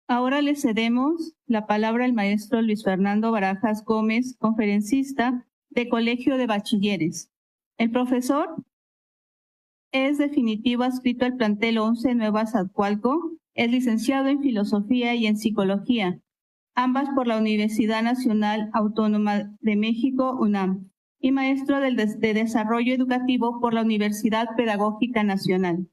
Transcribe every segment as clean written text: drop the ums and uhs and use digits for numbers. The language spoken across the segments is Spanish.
Ahora le cedemos la palabra al maestro Luis Fernando Barajas Gómez, conferencista de Colegio de Bachilleres. El profesor es definitivo adscrito al plantel 11 Nueva Azcapotzalco, es licenciado en Filosofía y en Psicología, ambas por la Universidad Nacional Autónoma de México, UNAM, y maestro de Desarrollo Educativo por la Universidad Pedagógica Nacional.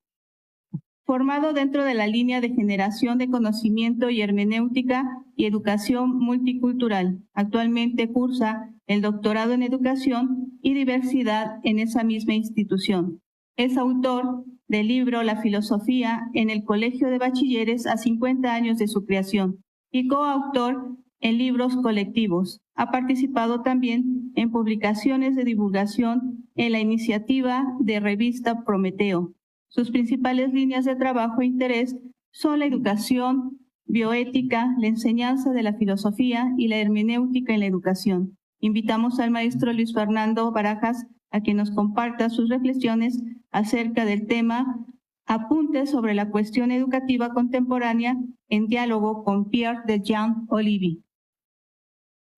Formado dentro de la línea de generación de conocimiento y hermenéutica y educación multicultural. Actualmente cursa el doctorado en educación y diversidad en esa misma institución. Es autor del libro La filosofía en el Colegio de Bachilleres a 50 años de su creación y coautor en libros colectivos. Ha participado también en publicaciones de divulgación en la iniciativa de revista Prometeo. Sus principales líneas de trabajo e interés son la educación, bioética, la enseñanza de la filosofía y la hermenéutica en la educación. Invitamos al maestro Luis Fernando Barajas a que nos comparta sus reflexiones acerca del tema Apuntes sobre la cuestión educativa contemporánea en diálogo con Pierre de Jean Olivier.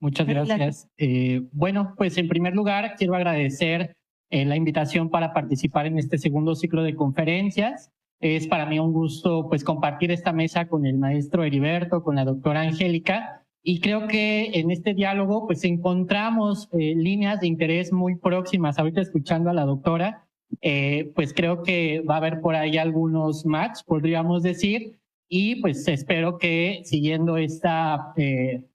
Muchas gracias. Bueno, pues en primer lugar quiero agradecer la invitación para participar en este segundo ciclo de conferencias. Es para mí un gusto pues compartir esta mesa con el maestro Heriberto, con la doctora Angélica, y creo que en este diálogo pues encontramos líneas de interés muy próximas. Ahorita escuchando a la doctora, pues creo que va a haber por ahí algunos match, podríamos decir, y pues espero que siguiendo esta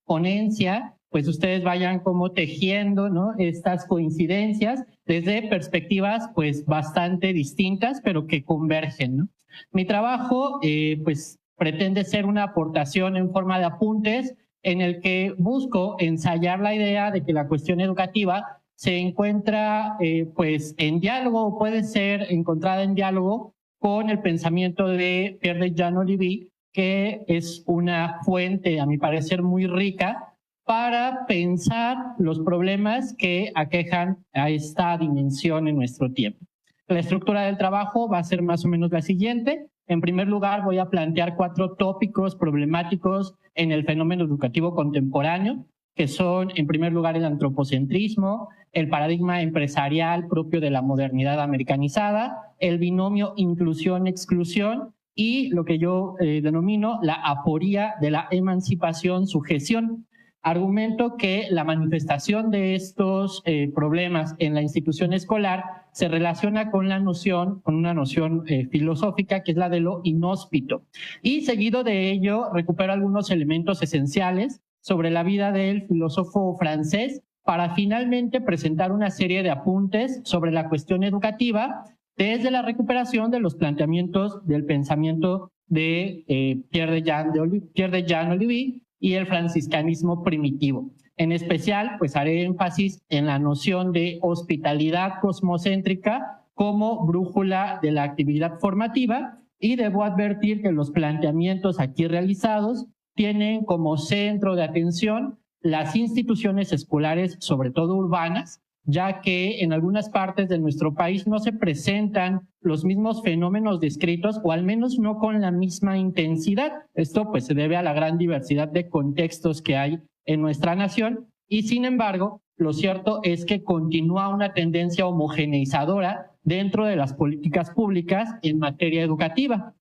ponencia pues ustedes vayan como tejiendo, ¿no?, estas coincidencias desde perspectivas pues bastante distintas, pero que convergen, ¿no? Mi trabajo pues pretende ser una aportación en forma de apuntes en el que busco ensayar la idea de que la cuestión educativa se encuentra pues en diálogo, o puede ser encontrada en diálogo con el pensamiento de Pierre de Jean Olivier, que es una fuente, a mi parecer, muy rica para pensar los problemas que aquejan a esta dimensión en nuestro tiempo. La estructura del trabajo va a ser más o menos la siguiente. En primer lugar, voy a plantear 4 tópicos problemáticos en el fenómeno educativo contemporáneo, que son, en primer lugar, el antropocentrismo, el paradigma empresarial propio de la modernidad americanizada, el binomio inclusión-exclusión y lo que yo denomino la aporía de la emancipación-sujeción. Argumento que la manifestación de estos problemas en la institución escolar se relaciona con una noción filosófica que es la de lo inhóspito. Y seguido de ello recupero algunos elementos esenciales sobre la vida del filósofo francés para finalmente presentar una serie de apuntes sobre la cuestión educativa desde la recuperación de los planteamientos del pensamiento de Pierre de Jean Olivier y el franciscanismo primitivo. En especial, pues haré énfasis en la noción de hospitalidad cosmocéntrica como brújula de la actividad formativa, y debo advertir que los planteamientos aquí realizados tienen como centro de atención las instituciones escolares, sobre todo urbanas, ya que en algunas partes de nuestro país no se presentan los mismos fenómenos descritos, o al menos no con la misma intensidad. Esto pues se debe a la gran diversidad de contextos que hay en nuestra nación, y sin embargo, lo cierto es que continúa una tendencia homogeneizadora dentro de las políticas públicas en materia educativa.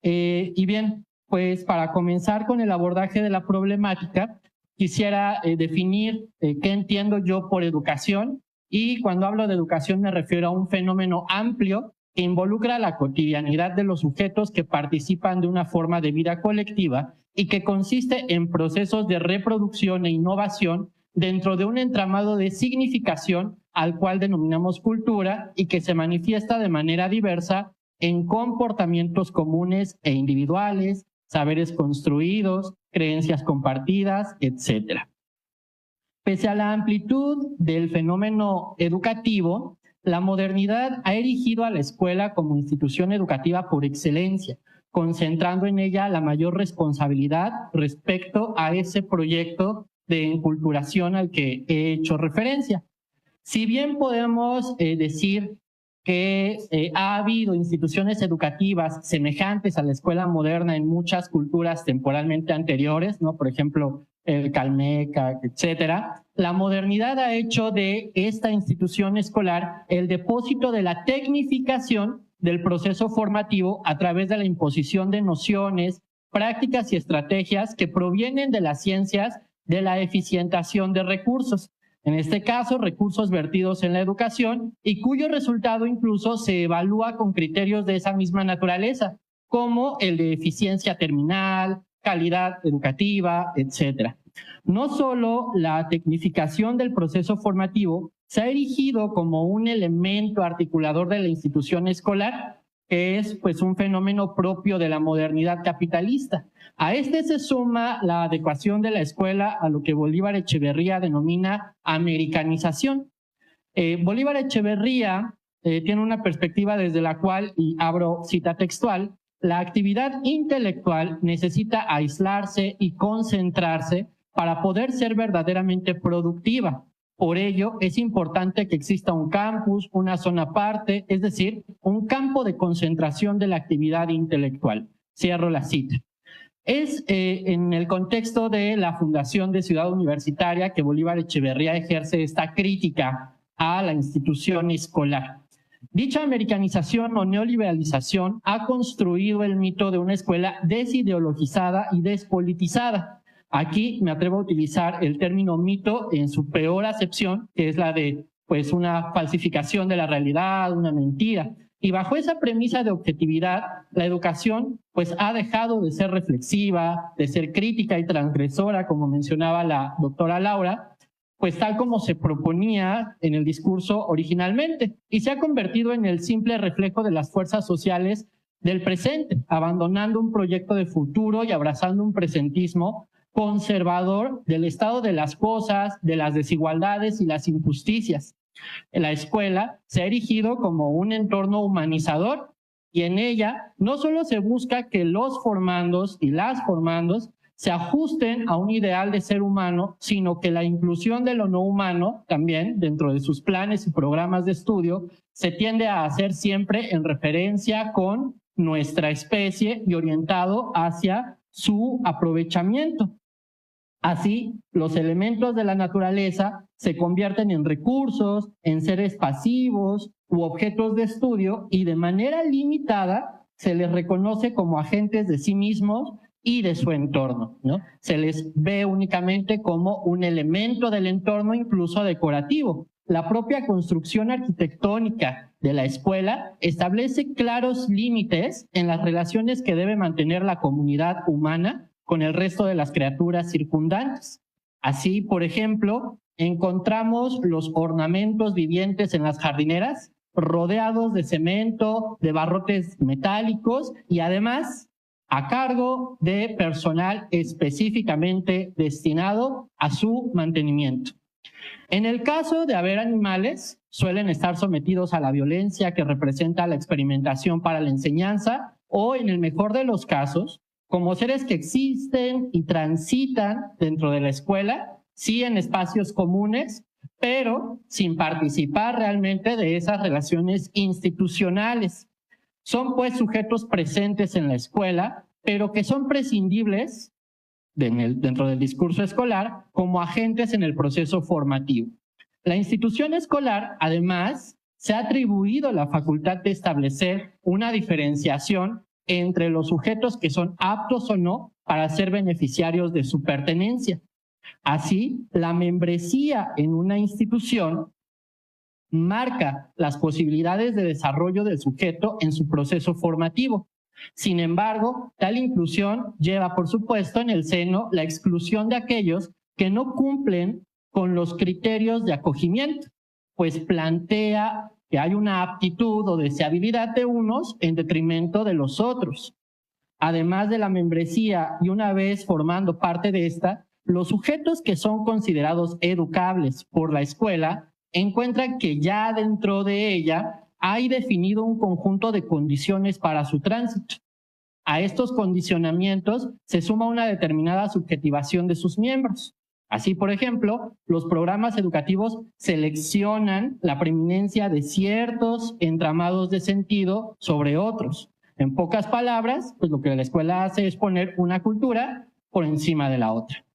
Y bien, pues para comenzar con el abordaje de la problemática, quisiera definir qué entiendo yo por educación, y cuando hablo de educación me refiero a un fenómeno amplio que involucra la cotidianidad de los sujetos que participan de una forma de vida colectiva y que consiste en procesos de reproducción e innovación dentro de un entramado de significación al cual denominamos cultura y que se manifiesta de manera diversa en comportamientos comunes e individuales, saberes construidos, creencias compartidas, etc. Pese a la amplitud del fenómeno educativo, la modernidad ha erigido a la escuela como institución educativa por excelencia, concentrando en ella la mayor responsabilidad respecto a ese proyecto de enculturación al que he hecho referencia. Si bien podemos decir que ha habido instituciones educativas semejantes a la escuela moderna en muchas culturas temporalmente anteriores, ¿no? Por ejemplo, el Calmeca, etcétera. La modernidad ha hecho de esta institución escolar el depósito de la tecnificación del proceso formativo a través de la imposición de nociones, prácticas y estrategias que provienen de las ciencias de la eficientación de recursos. En este caso, recursos vertidos en la educación y cuyo resultado incluso se evalúa con criterios de esa misma naturaleza, como el de eficiencia terminal, calidad educativa, etc. No solo la tecnificación del proceso formativo se ha erigido como un elemento articulador de la institución escolar, que es pues un fenómeno propio de la modernidad capitalista. A este se suma la adecuación de la escuela a lo que Bolívar Echeverría denomina americanización. Bolívar Echeverría tiene una perspectiva desde la cual, y abro cita textual, la actividad intelectual necesita aislarse y concentrarse para poder ser verdaderamente productiva. Por ello, es importante que exista un campus, una zona aparte, es decir, un campo de concentración de la actividad intelectual. Cierro la cita. Es en el contexto de la fundación de Ciudad Universitaria que Bolívar Echeverría ejerce esta crítica a la institución escolar. Dicha americanización o neoliberalización ha construido el mito de una escuela desideologizada y despolitizada. Aquí me atrevo a utilizar el término mito en su peor acepción, que es la de pues una falsificación de la realidad, una mentira. Y bajo esa premisa de objetividad, la educación pues ha dejado de ser reflexiva, de ser crítica y transgresora, como mencionaba la doctora Laura, pues tal como se proponía en el discurso originalmente, y se ha convertido en el simple reflejo de las fuerzas sociales del presente, abandonando un proyecto de futuro y abrazando un presentismo conservador del estado de las cosas, de las desigualdades y las injusticias. La escuela se ha erigido como un entorno humanizador y en ella no solo se busca que los formandos y las formandos se ajusten a un ideal de ser humano, sino que la inclusión de lo no humano también dentro de sus planes y programas de estudio se tiende a hacer siempre en referencia con nuestra especie y orientado hacia su aprovechamiento. Así, los elementos de la naturaleza se convierten en recursos, en seres pasivos u objetos de estudio y de manera limitada se les reconoce como agentes de sí mismos y de su entorno, ¿no? Se les ve únicamente como un elemento del entorno, incluso decorativo. La propia construcción arquitectónica de la escuela establece claros límites en las relaciones que debe mantener la comunidad humana con el resto de las criaturas circundantes. Así, por ejemplo, encontramos los ornamentos vivientes en las jardineras, rodeados de cemento, de barrotes metálicos y además a cargo de personal específicamente destinado a su mantenimiento. En el caso de haber animales, suelen estar sometidos a la violencia que representa la experimentación para la enseñanza o, en el mejor de los casos, como seres que existen y transitan dentro de la escuela, sí en espacios comunes, pero sin participar realmente de esas relaciones institucionales. Son pues sujetos presentes en la escuela, pero que son prescindibles dentro del discurso escolar como agentes en el proceso formativo. La institución escolar, además, se ha atribuido la facultad de establecer una diferenciación entre los sujetos que son aptos o no para ser beneficiarios de su pertenencia. Así, la membresía en una institución marca las posibilidades de desarrollo del sujeto en su proceso formativo. Sin embargo, tal inclusión lleva, por supuesto, en el seno la exclusión de aquellos que no cumplen con los criterios de acogimiento, pues plantea que hay una aptitud o deseabilidad de unos en detrimento de los otros. Además de la membresía, y una vez formando parte de esta, los sujetos que son considerados educables por la escuela encuentran que ya dentro de ella hay definido un conjunto de condiciones para su tránsito. A estos condicionamientos se suma una determinada subjetivación de sus miembros. Así, por ejemplo, los programas educativos seleccionan la preeminencia de ciertos entramados de sentido sobre otros. En pocas palabras, pues lo que la escuela hace es poner una cultura por encima de la otra.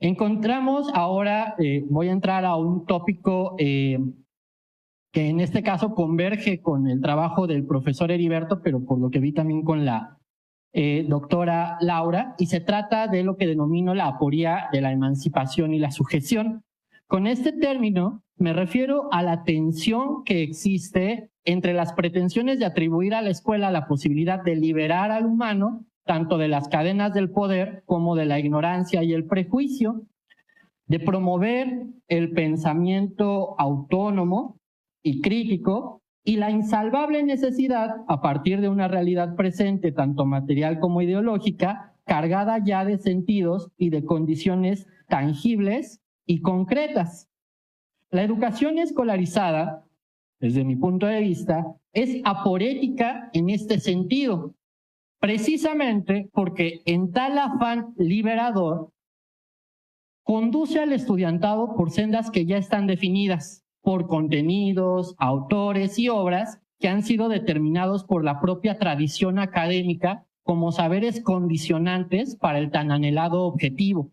Encontramos ahora, voy a entrar a un tópico que en este caso converge con el trabajo del profesor Heriberto, pero por lo que vi también con la doctora Laura, y se trata de lo que denomino la aporía de la emancipación y la sujeción. Con este término me refiero a la tensión que existe entre las pretensiones de atribuir a la escuela la posibilidad de liberar al humano tanto de las cadenas del poder como de la ignorancia y el prejuicio, de promover el pensamiento autónomo y crítico, y la insalvable necesidad, a partir de una realidad presente, tanto material como ideológica, cargada ya de sentidos y de condiciones tangibles y concretas. La educación escolarizada, desde mi punto de vista, es aporética en este sentido, precisamente porque en tal afán liberador conduce al estudiantado por sendas que ya están definidas, por contenidos, autores y obras que han sido determinados por la propia tradición académica como saberes condicionantes para el tan anhelado objetivo.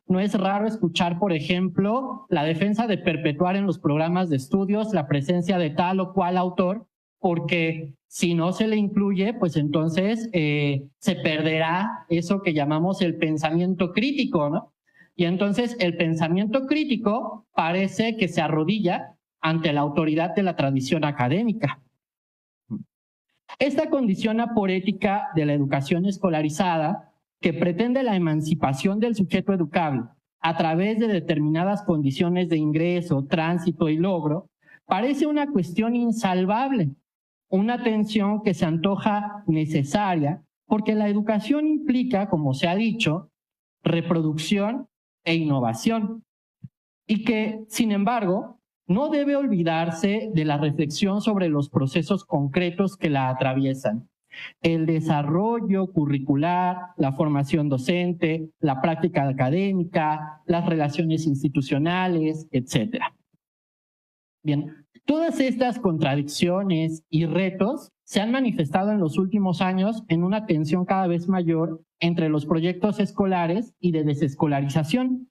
No es raro escuchar, por ejemplo, la defensa de perpetuar en los programas de estudios la presencia de tal o cual autor, porque si no se le incluye, pues entonces se perderá eso que llamamos el pensamiento crítico, ¿no? Y entonces el pensamiento crítico parece que se arrodilla ante la autoridad de la tradición académica. Esta condición aporética de la educación escolarizada, que pretende la emancipación del sujeto educable a través de determinadas condiciones de ingreso, tránsito y logro, parece una cuestión insalvable, una tensión que se antoja necesaria porque la educación implica, como se ha dicho, reproducción e innovación, y que, sin embargo, no debe olvidarse de la reflexión sobre los procesos concretos que la atraviesan. El desarrollo curricular, la formación docente, la práctica académica, las relaciones institucionales, etc. Bien, todas estas contradicciones y retos se han manifestado en los últimos años en una tensión cada vez mayor entre los proyectos escolares y de desescolarización.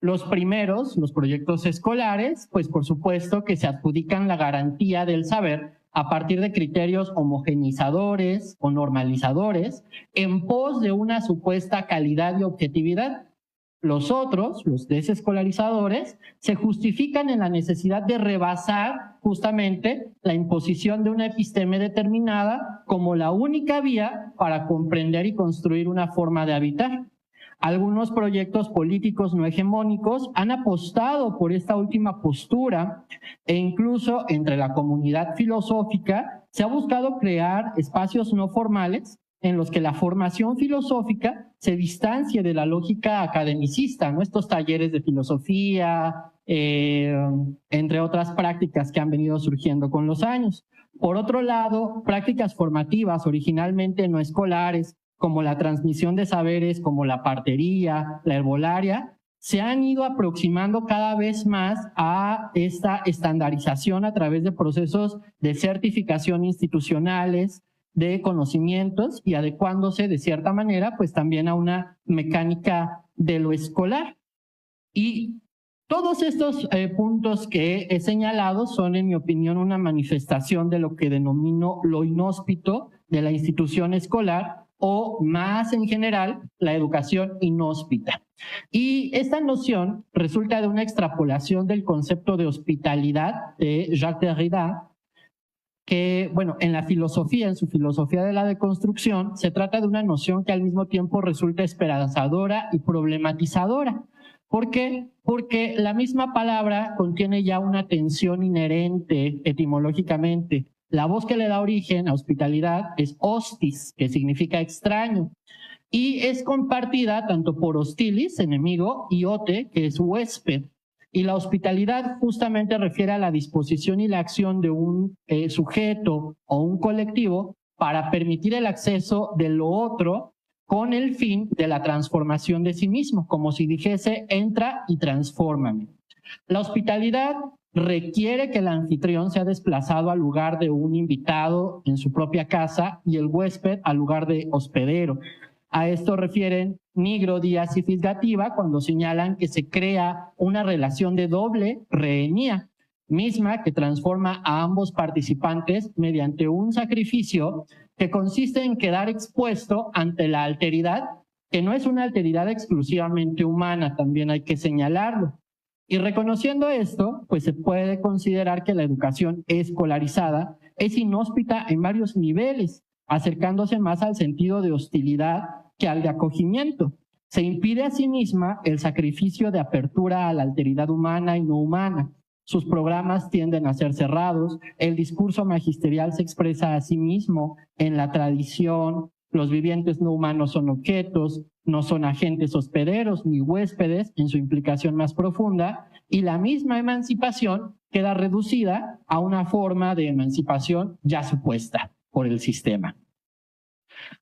Los primeros, los proyectos escolares, pues por supuesto que se adjudican la garantía del saber a partir de criterios homogeneizadores o normalizadores en pos de una supuesta calidad y objetividad. Los otros, los desescolarizadores, se justifican en la necesidad de rebasar justamente la imposición de una episteme determinada como la única vía para comprender y construir una forma de habitar. Algunos proyectos políticos no hegemónicos han apostado por esta última postura e incluso entre la comunidad filosófica se ha buscado crear espacios no formales en los que la formación filosófica se distancie de la lógica academicista, ¿no? Estos talleres de filosofía, entre otras prácticas que han venido surgiendo con los años. Por otro lado, prácticas formativas originalmente no escolares, como la transmisión de saberes, como la partería, la herbolaria, se han ido aproximando cada vez más a esta estandarización a través de procesos de certificación institucionales, de conocimientos y adecuándose de cierta manera pues también a una mecánica de lo escolar. Y todos estos puntos que he señalado son, en mi opinión, una manifestación de lo que denomino lo inhóspito de la institución escolar, o más en general, la educación inhóspita. Y esta noción resulta de una extrapolación del concepto de hospitalidad de Jacques Derrida, que, bueno, en la filosofía, en su filosofía de la deconstrucción, se trata de una noción que al mismo tiempo resulta esperanzadora y problematizadora. ¿Por qué? Porque la misma palabra contiene ya una tensión inherente etimológicamente. La voz que le da origen a hospitalidad es hostis, que significa extraño, y es compartida tanto por hostilis, enemigo, y ote, que es huésped. Y la hospitalidad justamente refiere a la disposición y la acción de un sujeto o un colectivo para permitir el acceso de lo otro con el fin de la transformación de sí mismo, como si dijese, entra y transfórmame. La hospitalidad requiere que el anfitrión sea desplazado al lugar de un invitado en su propia casa y el huésped al lugar de hospedero. A esto refieren Nigro, Díaz y Fisgativa cuando señalan que se crea una relación de doble rehenía, misma que transforma a ambos participantes mediante un sacrificio que consiste en quedar expuesto ante la alteridad, que no es una alteridad exclusivamente humana, también hay que señalarlo. Y reconociendo esto, pues se puede considerar que la educación escolarizada es inhóspita en varios niveles, acercándose más al sentido de hostilidad que al de acogimiento. Se impide a sí misma el sacrificio de apertura a la alteridad humana y no humana. Sus programas tienden a ser cerrados, el discurso magisterial se expresa a sí mismo en la tradición, los vivientes no humanos son objetos, no son agentes hospederos ni huéspedes en su implicación más profunda, y la misma emancipación queda reducida a una forma de emancipación ya supuesta por el sistema.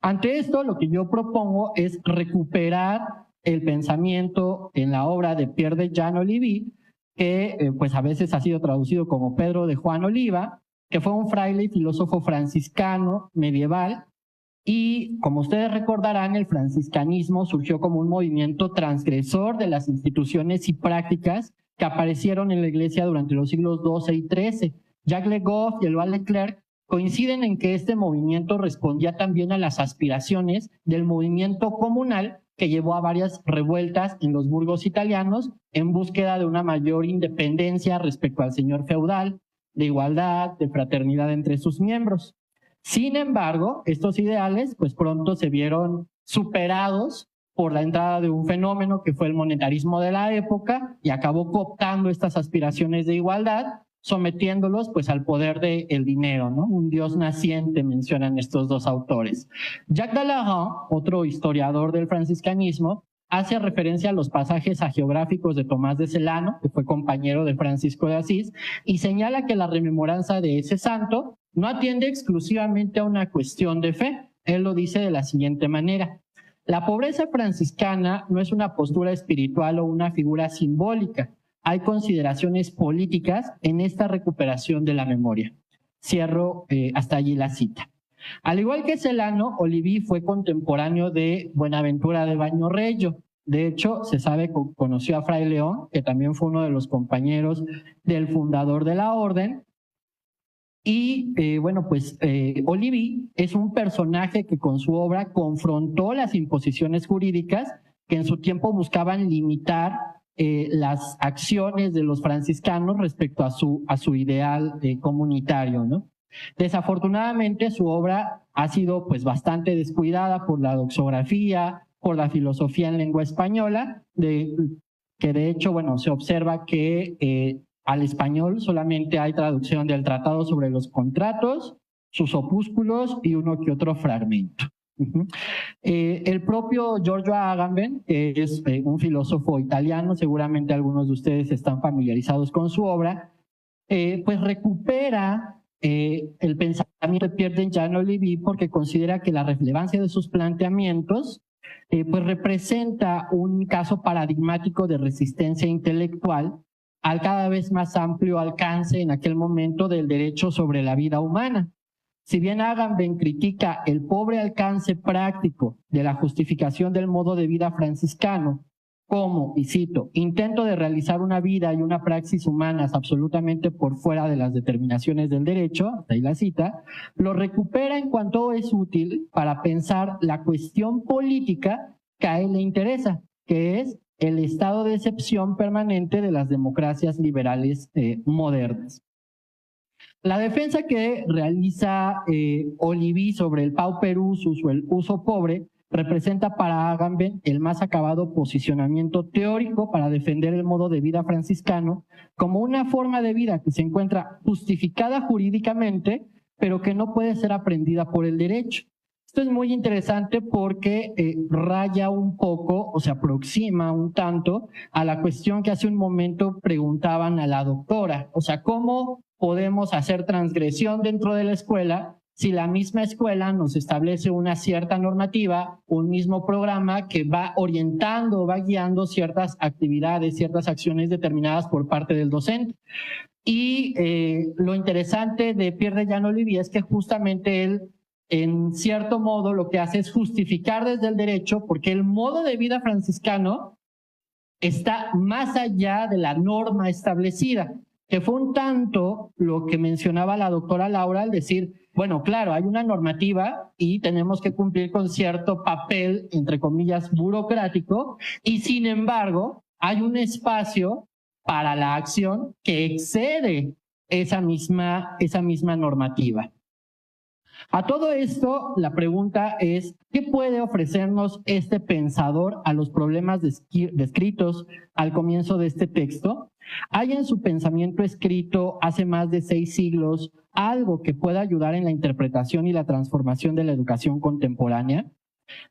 Ante esto, lo que yo propongo es recuperar el pensamiento en la obra de Pierre de Jean Olivier, que pues a veces ha sido traducido como Pedro de Juan Oliva, que fue un fraile y filósofo franciscano medieval, y como ustedes recordarán, el franciscanismo surgió como un movimiento transgresor de las instituciones y prácticas que aparecieron en la Iglesia durante los siglos XII y XIII. Jacques Le Goff y Éloi Leclerc coinciden en que este movimiento respondía también a las aspiraciones del movimiento comunal que llevó a varias revueltas en los burgos italianos en búsqueda de una mayor independencia respecto al señor feudal, de igualdad, de fraternidad entre sus miembros. Sin embargo, estos ideales pues pronto se vieron superados por la entrada de un fenómeno que fue el monetarismo de la época y acabó cooptando estas aspiraciones de igualdad, sometiéndolos pues al poder del dinero, ¿no? Un dios naciente, mencionan estos dos autores. Jacques Dallahan, otro historiador del franciscanismo, hace referencia a los pasajes hagiográficos de Tomás de Celano, que fue compañero de Francisco de Asís, y señala que la rememoranza de ese santo no atiende exclusivamente a una cuestión de fe. Él lo dice de la siguiente manera: la pobreza franciscana no es una postura espiritual o una figura simbólica. Hay consideraciones políticas en esta recuperación de la memoria. Cierro hasta allí la cita. Al igual que Celano, Olivier fue contemporáneo de Buenaventura de Bañorrello. De hecho, se sabe que conoció a Fray León, que también fue uno de los compañeros del fundador de la orden. Y Olivier es un personaje que con su obra confrontó las imposiciones jurídicas que en su tiempo buscaban limitar las acciones de los franciscanos respecto a su ideal comunitario, ¿no? Desafortunadamente su obra ha sido pues bastante descuidada por la doxografía, por la filosofía en lengua española, que de hecho se observa que al español solamente hay traducción del Tratado sobre los Contratos, sus opúsculos y uno que otro fragmento. El propio Giorgio Agamben, que es un filósofo italiano, seguramente algunos de ustedes están familiarizados con su obra, pues recupera el pensamiento de Pierre de Jean Olivier porque considera que la relevancia de sus planteamientos pues representa un caso paradigmático de resistencia intelectual al cada vez más amplio alcance en aquel momento del derecho sobre la vida humana. Si bien Agamben critica el pobre alcance práctico de la justificación del modo de vida franciscano como, y cito, intento de realizar una vida y una praxis humanas absolutamente por fuera de las determinaciones del derecho, hasta ahí la cita, lo recupera en cuanto es útil para pensar la cuestión política que a él le interesa, que es el estado de excepción permanente de las democracias liberales modernas. La defensa que realiza Olivier sobre el pauperusus o el uso pobre representa para Agamben el más acabado posicionamiento teórico para defender el modo de vida franciscano como una forma de vida que se encuentra justificada jurídicamente, pero que no puede ser aprendida por el derecho. Esto es muy interesante porque raya un poco o se aproxima un tanto a la cuestión que hace un momento preguntaban a la doctora, o sea, ¿cómo podemos hacer transgresión dentro de la escuela si la misma escuela nos establece una cierta normativa, un mismo programa que va orientando, va guiando ciertas actividades, ciertas acciones determinadas por parte del docente? Y lo interesante de Pierre de Jan-Olivier es que justamente él, en cierto modo, lo que hace es justificar desde el derecho, porque el modo de vida franciscano está más allá de la norma establecida, que fue un tanto lo que mencionaba la doctora Laura al decir, bueno, claro, hay una normativa y tenemos que cumplir con cierto papel, entre comillas, burocrático, y sin embargo, hay un espacio para la acción que excede esa misma normativa. A todo esto, la pregunta es, ¿qué puede ofrecernos este pensador a los problemas descritos al comienzo de este texto? ¿Hay en su pensamiento escrito hace más de 6 siglos algo que pueda ayudar en la interpretación y la transformación de la educación contemporánea?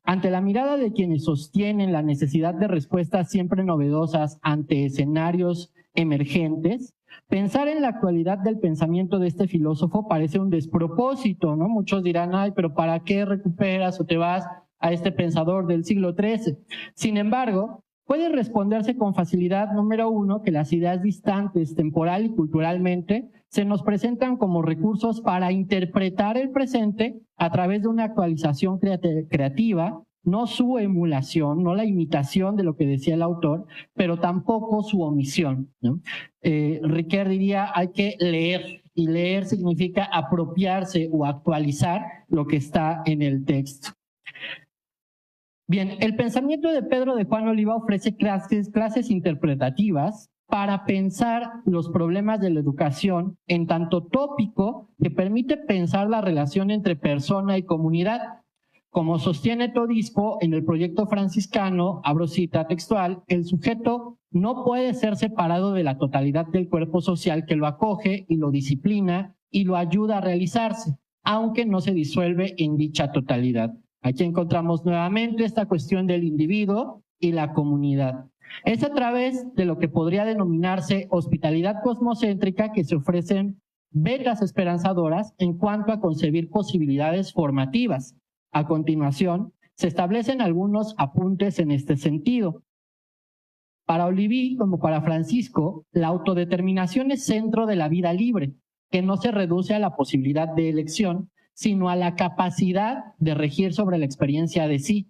Ante la mirada de quienes sostienen la necesidad de respuestas siempre novedosas ante escenarios emergentes, pensar en la actualidad del pensamiento de este filósofo parece un despropósito, ¿no? Muchos dirán, ay, pero ¿para qué recuperas o te vas a este pensador del siglo XIII? Sin embargo, puede responderse con facilidad, número uno, que las ideas distantes temporal y culturalmente se nos presentan como recursos para interpretar el presente a través de una actualización creativa, no su emulación, no la imitación de lo que decía el autor, pero tampoco su omisión, ¿no? Riquet diría, hay que leer, y leer significa apropiarse o actualizar lo que está en el texto. Bien, el pensamiento de Pedro de Juan Oliva ofrece clases interpretativas para pensar los problemas de la educación en tanto tópico que permite pensar la relación entre persona y comunidad. Como sostiene Todisco en el proyecto franciscano, abro cita textual, el sujeto no puede ser separado de la totalidad del cuerpo social que lo acoge y lo disciplina y lo ayuda a realizarse, aunque no se disuelve en dicha totalidad. Aquí encontramos nuevamente esta cuestión del individuo y la comunidad. Es a través de lo que podría denominarse hospitalidad cosmocéntrica que se ofrecen vetas esperanzadoras en cuanto a concebir posibilidades formativas. A continuación, se establecen algunos apuntes en este sentido. Para Olivier, como para Francisco, la autodeterminación es centro de la vida libre, que no se reduce a la posibilidad de elección, sino a la capacidad de regir sobre la experiencia de sí.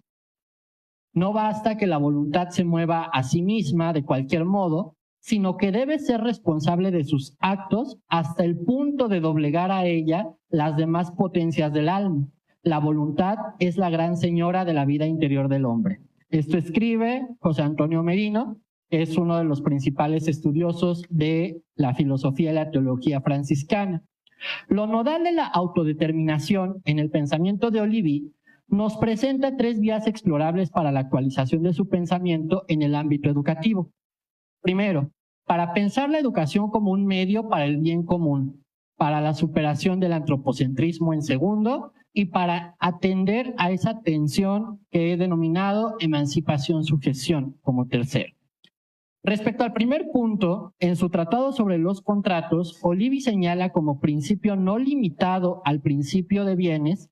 No basta que la voluntad se mueva a sí misma de cualquier modo, sino que debe ser responsable de sus actos hasta el punto de doblegar a ella las demás potencias del alma. La voluntad es la gran señora de la vida interior del hombre. Esto escribe José Antonio Merino, que es uno de los principales estudiosos de la filosofía y la teología franciscana. Lo nodal de la autodeterminación en el pensamiento de Olivier nos presenta 3 vías explorables para la actualización de su pensamiento en el ámbito educativo. Primero, para pensar la educación como un medio para el bien común, para la superación del antropocentrismo en segundo, y para atender a esa tensión que he denominado emancipación-sujeción como tercero. Respecto al primer punto, en su tratado sobre los contratos, Olivier señala como principio no limitado al principio de bienes,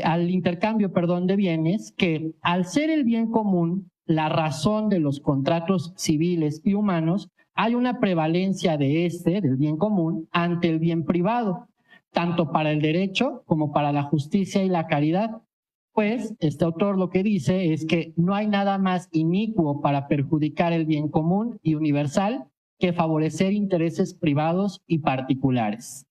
al intercambio de bienes, que al ser el bien común la razón de los contratos civiles y humanos, hay una prevalencia del bien común, ante el bien privado, tanto para el derecho como para la justicia y la caridad. Pues este autor lo que dice es que no hay nada más inicuo para perjudicar el bien común y universal que favorecer intereses privados y particulares.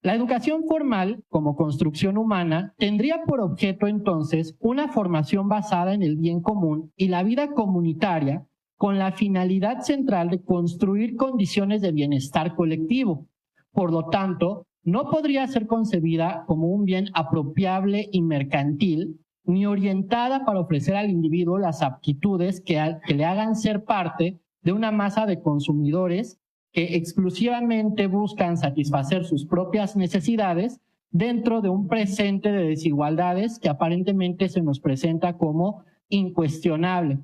La educación formal, como construcción humana, tendría por objeto entonces una formación basada en el bien común y la vida comunitaria con la finalidad central de construir condiciones de bienestar colectivo. Por lo tanto, no podría ser concebida como un bien apropiable y mercantil, ni orientada para ofrecer al individuo las aptitudes que le hagan ser parte de una masa de consumidores que exclusivamente buscan satisfacer sus propias necesidades dentro de un presente de desigualdades que aparentemente se nos presenta como incuestionable.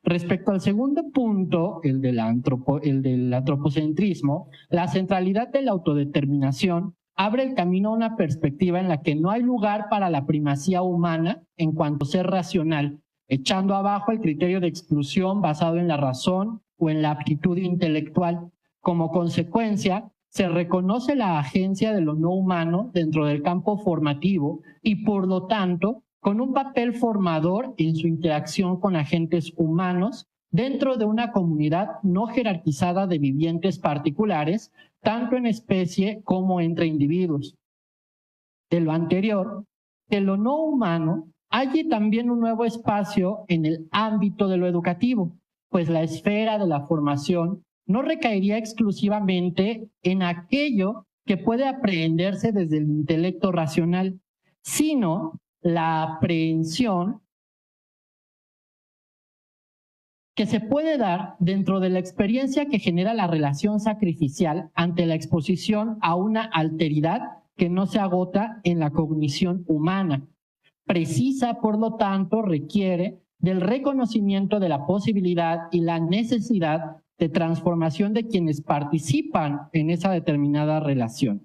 Respecto al segundo punto, el del antropocentrismo, la centralidad de la autodeterminación abre el camino a una perspectiva en la que no hay lugar para la primacía humana en cuanto a ser racional, echando abajo el criterio de exclusión basado en la razón o en la aptitud intelectual. Como consecuencia, se reconoce la agencia de lo no humano dentro del campo formativo y, por lo tanto, con un papel formador en su interacción con agentes humanos dentro de una comunidad no jerarquizada de vivientes particulares, tanto en especie como entre individuos. De lo anterior, de lo no humano, hay también un nuevo espacio en el ámbito de lo educativo, pues la esfera de la formación no recaería exclusivamente en aquello que puede aprehenderse desde el intelecto racional, sino la aprehensión que se puede dar dentro de la experiencia que genera la relación sacrificial ante la exposición a una alteridad que no se agota en la cognición humana. Precisa, por lo tanto, requiere del reconocimiento de la posibilidad y la necesidad de transformación de quienes participan en esa determinada relación.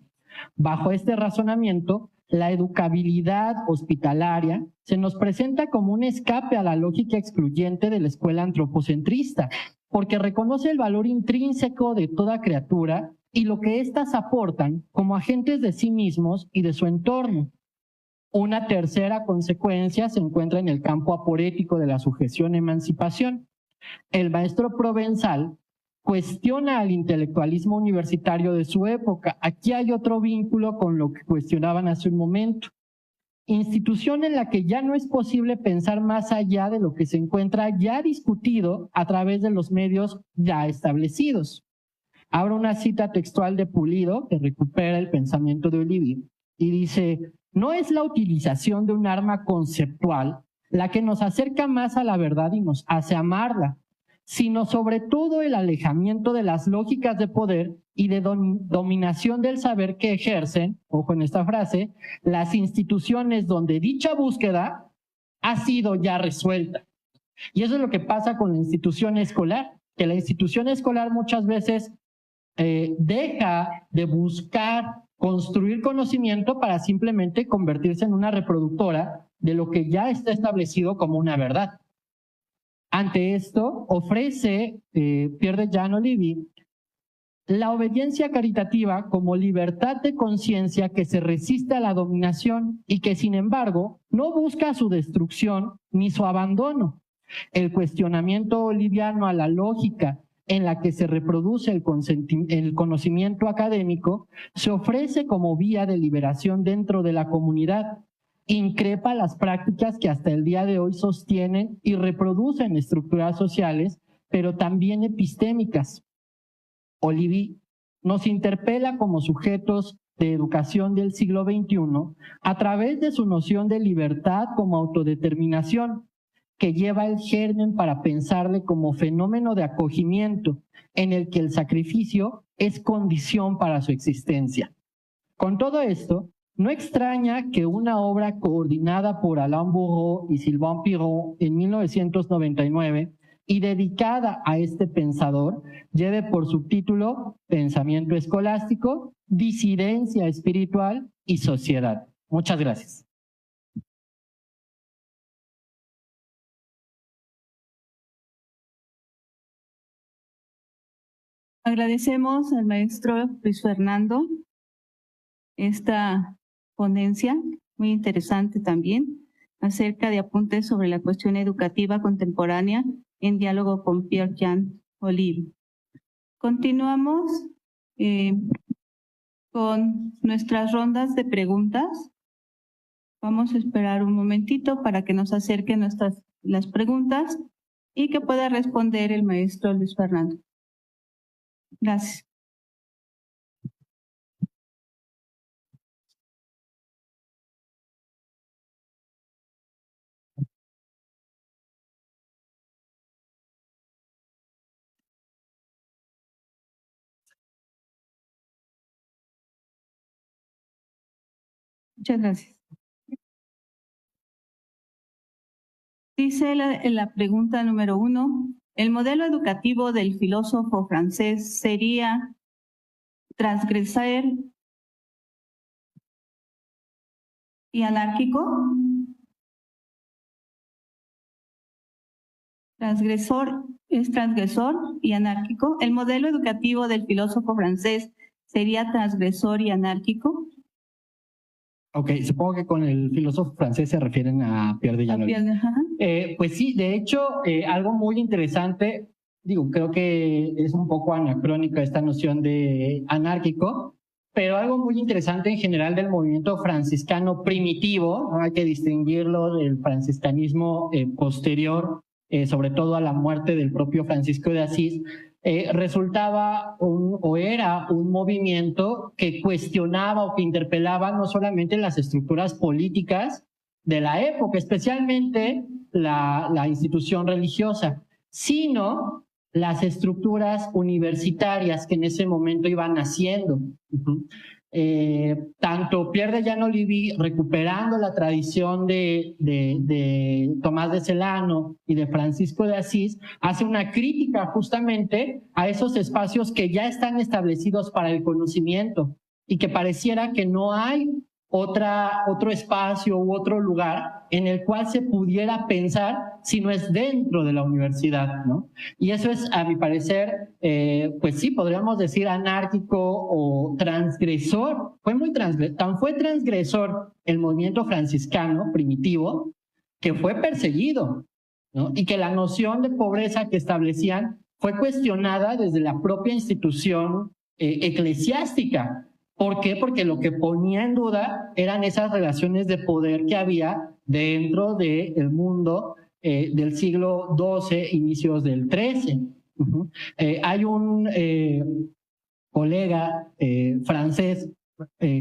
Bajo este razonamiento, la educabilidad hospitalaria se nos presenta como un escape a la lógica excluyente de la escuela antropocentrista, porque reconoce el valor intrínseco de toda criatura y lo que éstas aportan como agentes de sí mismos y de su entorno. Una tercera consecuencia se encuentra en el campo aporético de la sujeción-emancipación. El maestro provenzal cuestiona al intelectualismo universitario de su época. Aquí hay otro vínculo con lo que cuestionaban hace un momento. Institución en la que ya no es posible pensar más allá de lo que se encuentra ya discutido a través de los medios ya establecidos. Abro una cita textual de Pulido que recupera el pensamiento de Olivier y dice: no es la utilización de un arma conceptual la que nos acerca más a la verdad y nos hace amarla, sino sobre todo el alejamiento de las lógicas de poder y de dominación del saber que ejercen, ojo en esta frase, las instituciones donde dicha búsqueda ha sido ya resuelta. Y eso es lo que pasa con la institución escolar, que la institución escolar muchas veces deja de buscar construir conocimiento para simplemente convertirse en una reproductora de lo que ya está establecido como una verdad. Ante esto, ofrece Pierre de Jan-Olivier la obediencia caritativa como libertad de conciencia que se resiste a la dominación y que, sin embargo, no busca su destrucción ni su abandono. El cuestionamiento oliviano a la lógica en la que se reproduce el conocimiento académico se ofrece como vía de liberación dentro de la comunidad. Increpa las prácticas que hasta el día de hoy sostienen y reproducen estructuras sociales, pero también epistémicas. Olivier nos interpela como sujetos de educación del siglo XXI a través de su noción de libertad como autodeterminación, que lleva el germen para pensarle como fenómeno de acogimiento en el que el sacrificio es condición para su existencia. Con todo esto, no extraña que una obra coordinada por Alain Bourreau y Sylvain Piron en 1999 y dedicada a este pensador lleve por subtítulo Pensamiento escolástico, disidencia espiritual y sociedad. Muchas gracias. Agradecemos al maestro Luis Fernando esta ponencia, muy interesante también, acerca de apuntes sobre la cuestión educativa contemporánea en diálogo con Pierre Jan-Olivier. Continuamos con nuestras rondas de preguntas. Vamos a esperar un momentito para que nos acerquen las preguntas y que pueda responder el maestro Luis Fernando. Gracias. Muchas gracias. Dice la pregunta número 1, ¿el modelo educativo del filósofo francés sería transgredir y anárquico. Es transgresor y anárquico. El modelo educativo del filósofo francés sería transgresor y anárquico. Ok, supongo que con el filósofo francés se refieren a Pierre de Genolier. Pues sí, de hecho, algo muy interesante, digo, creo que es un poco anacrónica esta noción de anárquico, pero algo muy interesante en general del movimiento franciscano primitivo, ¿no? Hay que distinguirlo del franciscanismo posterior, sobre todo a la muerte del propio Francisco de Asís, resultaba era un movimiento que cuestionaba o que interpelaba no solamente las estructuras políticas de la época, especialmente la institución religiosa, sino las estructuras universitarias que en ese momento iban naciendo. Tanto Pierre de Genolier, recuperando la tradición de Tomás de Celano y de Francisco de Asís, hace una crítica justamente a esos espacios que ya están establecidos para el conocimiento y que pareciera que no hay otro espacio u otro lugar en el cual se pudiera pensar si no es dentro de la universidad, ¿no? Y eso es, a mi parecer, pues sí, podríamos decir anárquico o transgresor. Fue transgresor el movimiento franciscano primitivo que fue perseguido, ¿no? Y que la noción de pobreza que establecían fue cuestionada desde la propia institución eclesiástica. ¿Por qué? Porque lo que ponía en duda eran esas relaciones de poder que había dentro del mundo del siglo XII, inicios del XIII. Hay un colega francés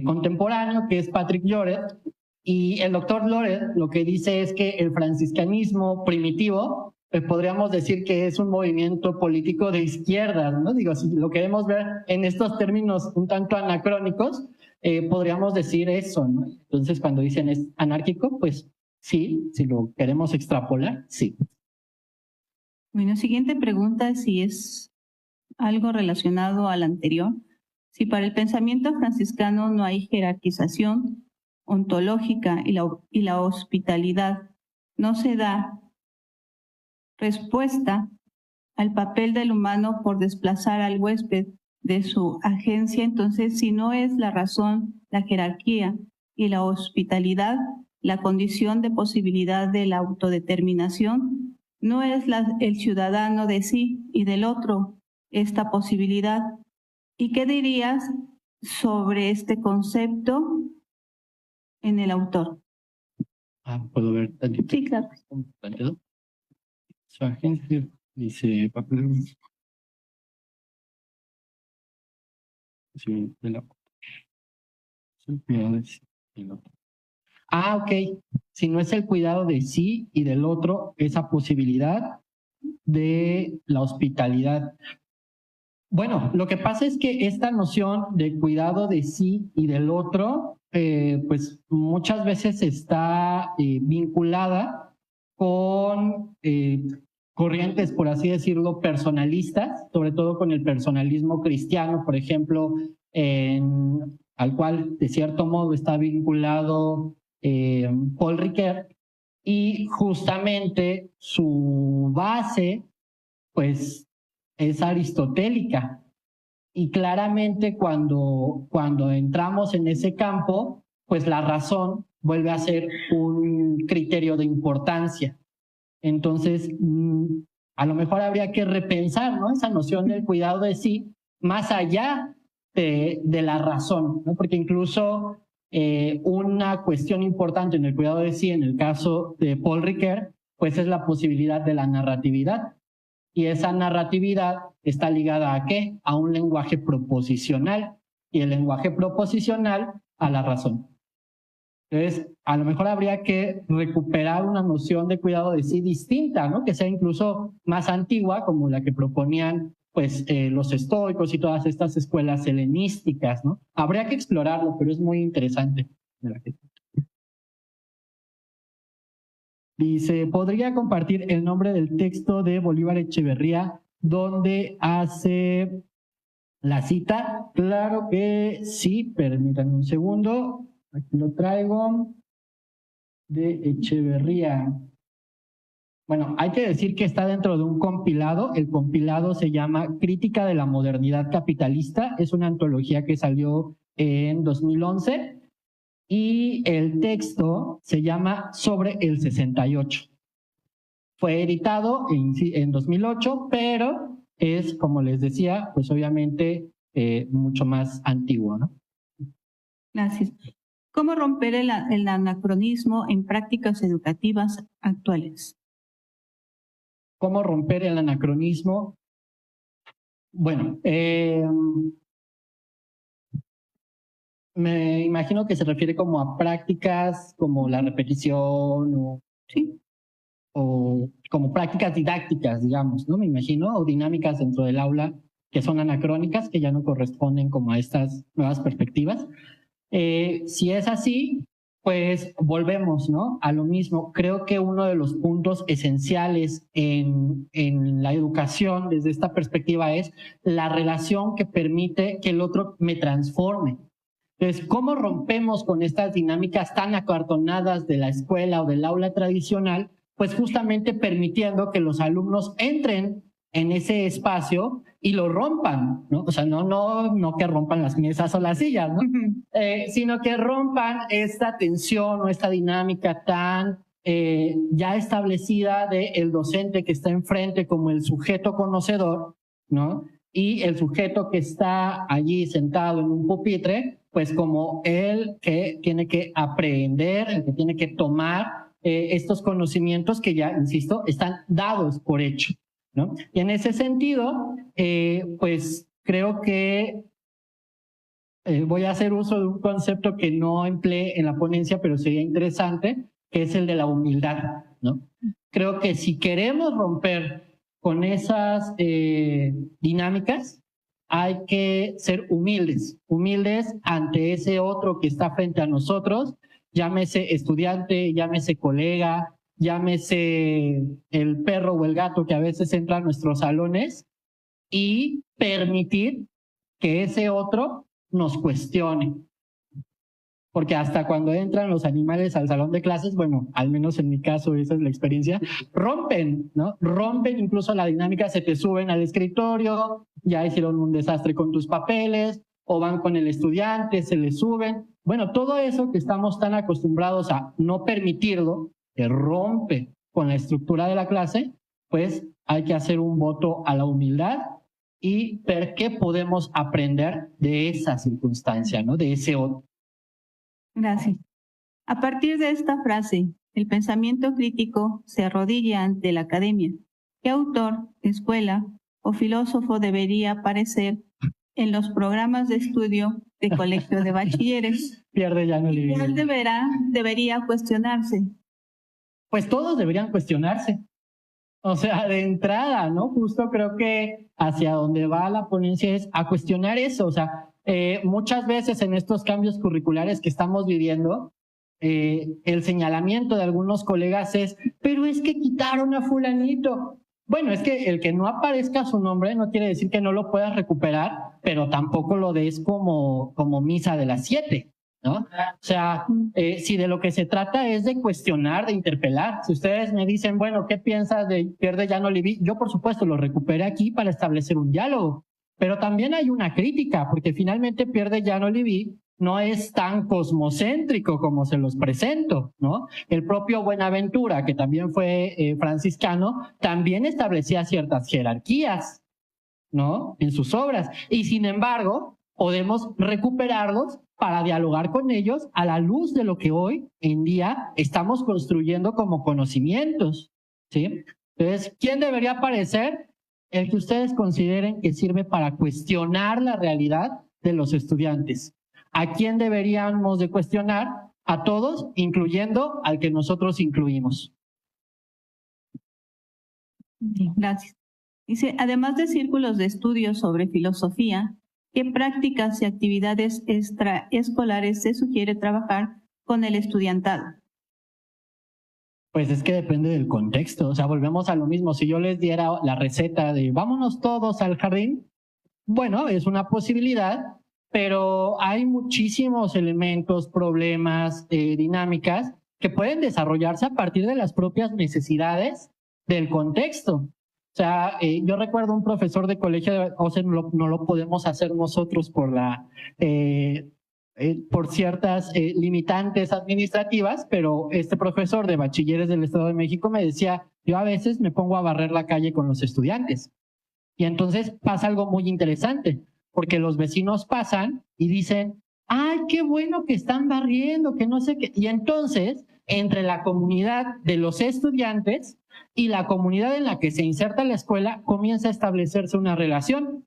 contemporáneo que es Patrick Loret, y el doctor Loret lo que dice es que el franciscanismo primitivo podríamos decir que es un movimiento político de izquierda, ¿no? Digo, si lo queremos ver en estos términos un tanto anacrónicos, podríamos decir eso, ¿no? Entonces, cuando dicen es anárquico, pues sí, si lo queremos extrapolar, sí. Bueno, siguiente pregunta, si es algo relacionado al anterior. Si para el pensamiento franciscano no hay jerarquización ontológica y la hospitalidad no se da respuesta al papel del humano por desplazar al huésped de su agencia, entonces si no es la razón, la jerarquía y la hospitalidad, la condición de posibilidad de la autodeterminación, no es el ciudadano de sí y del otro esta posibilidad. ¿Y qué dirías sobre este concepto en el autor? ¿Puedo ver? Sí, claro. Su agencia dice papel. Sí, de la. Ok. Si no es el cuidado de sí y del otro, esa posibilidad de la hospitalidad. Bueno, lo que pasa es que esta noción de cuidado de sí y del otro, pues muchas veces está vinculada con corrientes, por así decirlo, personalistas, sobre todo con el personalismo cristiano, por ejemplo, al cual de cierto modo está vinculado Paul Ricoeur, y justamente su base, pues, es aristotélica. Y claramente cuando entramos en ese campo, pues la razón vuelve a ser un criterio de importancia. Entonces, a lo mejor habría que repensar, ¿no?, esa noción del cuidado de sí, más allá de la razón, ¿no? Porque incluso una cuestión importante en el cuidado de sí, en el caso de Paul Ricoeur, pues es la posibilidad de la narratividad. Y esa narratividad está ligada ¿a qué? A un lenguaje proposicional, y el lenguaje proposicional a la razón. Entonces, a lo mejor habría que recuperar una noción de cuidado de sí distinta, ¿no? Que sea incluso más antigua, como la que proponían pues, los estoicos y todas estas escuelas helenísticas, ¿no? Habría que explorarlo, pero es muy interesante. Dice, ¿podría compartir el nombre del texto de Bolívar Echeverría donde hace la cita? Claro que sí, permítanme un segundo. Aquí lo traigo. de Echeverría. Bueno, hay que decir que está dentro de un compilado. El compilado se llama Crítica de la Modernidad Capitalista. Es una antología que salió en 2011 y el texto se llama Sobre el 68. Fue editado en 2008, pero es, como les decía, pues obviamente mucho más antiguo, ¿no? Gracias. ¿Cómo romper el anacronismo en prácticas educativas actuales? ¿Cómo romper el anacronismo? Bueno, me imagino que se refiere como a prácticas como la repetición Sí. o como prácticas didácticas, digamos, ¿no? Me imagino, o dinámicas dentro del aula que son anacrónicas, que ya no corresponden como a estas nuevas perspectivas. Si es así, pues volvemos, ¿no? A lo mismo. Creo que uno de los puntos esenciales en la educación desde esta perspectiva es la relación que permite que el otro me transforme. Entonces, ¿cómo rompemos con estas dinámicas tan acartonadas de la escuela o del aula tradicional? Pues justamente permitiendo que los alumnos entren en ese espacio y lo rompan, ¿no? O sea, no que rompan las mesas o las sillas, ¿no? Sino que rompan esta tensión o esta dinámica tan ya establecida del docente que está enfrente como el sujeto conocedor, ¿no? Y el sujeto que está allí sentado en un pupitre, pues como el que tiene que aprender, el que tiene que tomar estos conocimientos que ya, insisto, están dados por hecho, ¿no? Y en ese sentido, pues creo que voy a hacer uso de un concepto que no empleé en la ponencia, pero sería interesante, que es el de la humildad, ¿no? Creo que si queremos romper con esas dinámicas, hay que ser humildes ante ese otro que está frente a nosotros, llámese estudiante, llámese colega, llámese el perro o el gato que a veces entra a nuestros salones, y permitir que ese otro nos cuestione. Porque hasta cuando entran los animales al salón de clases, bueno, al menos en mi caso esa es la experiencia, rompen, ¿no? Rompen incluso la dinámica, se te suben al escritorio, ya hicieron un desastre con tus papeles, o van con el estudiante, se les suben. Bueno, todo eso que estamos tan acostumbrados a no permitirlo, que rompe con la estructura de la clase, pues hay que hacer un voto a la humildad y ver qué podemos aprender de esa circunstancia, ¿no? De ese otro. Gracias. A partir de esta frase, el pensamiento crítico se arrodilla ante la academia. ¿Qué autor, escuela o filósofo debería aparecer en los programas de estudio de colegio de bachilleres? Pierde ya no le ¿Cuál debería cuestionarse? Pues todos deberían cuestionarse. O sea, de entrada, ¿no? Justo creo que hacia donde va la ponencia es a cuestionar eso. O sea, muchas veces en estos cambios curriculares que estamos viviendo, el señalamiento de algunos colegas es, pero es que quitaron a fulanito. Bueno, es que el que no aparezca su nombre no quiere decir que no lo puedas recuperar, pero tampoco lo des como misa de las 7. ¿No? O sea, si de lo que se trata es de cuestionar, de interpelar. Si ustedes me dicen, bueno, ¿qué piensas de Pierre de Jan Olivier? Yo, por supuesto, lo recuperé aquí para establecer un diálogo. Pero también hay una crítica, porque finalmente Pierre de Jan Olivier no es tan cosmocéntrico como se los presento, ¿no? El propio Buenaventura, que también fue franciscano, también establecía ciertas jerarquías, ¿no? En sus obras. Y sin embargo, podemos recuperarlos para dialogar con ellos a la luz de lo que hoy en día estamos construyendo como conocimientos, ¿sí? Entonces, ¿quién debería aparecer? El que ustedes consideren que sirve para cuestionar la realidad de los estudiantes. ¿A quién deberíamos de cuestionar? A todos, incluyendo al que nosotros incluimos. Gracias. Dice, además de círculos de estudio sobre filosofía, ¿qué prácticas y actividades extraescolares se sugiere trabajar con el estudiantado? Pues es que depende del contexto. O sea, volvemos a lo mismo. Si yo les diera la receta de vámonos todos al jardín, bueno, es una posibilidad, pero hay muchísimos elementos, problemas, dinámicas que pueden desarrollarse a partir de las propias necesidades del contexto. O sea, yo recuerdo un profesor de colegio, o sea, no lo podemos hacer nosotros por ciertas limitantes administrativas, pero este profesor de bachilleres del Estado de México me decía, yo a veces me pongo a barrer la calle con los estudiantes. Y entonces pasa algo muy interesante, porque los vecinos pasan y dicen, ¡ay, qué bueno que están barriendo, que no sé qué! Y entonces, entre la comunidad de los estudiantes y la comunidad en la que se inserta la escuela, comienza a establecerse una relación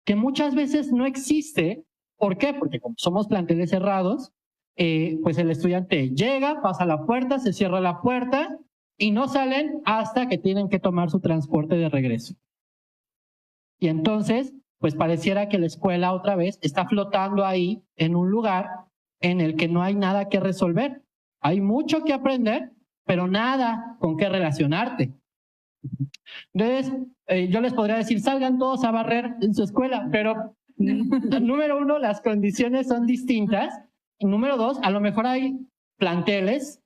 que muchas veces no existe. ¿Por qué? Porque como somos planteles cerrados, pues el estudiante llega, pasa la puerta, se cierra la puerta y no salen hasta que tienen que tomar su transporte de regreso. Y entonces, pues pareciera que la escuela otra vez está flotando ahí en un lugar en el que no hay nada que resolver. Hay mucho que aprender, pero nada con qué relacionarte. Entonces, yo les podría decir, salgan todos a barrer en su escuela, pero número uno, las condiciones son distintas. Y número dos, a lo mejor hay planteles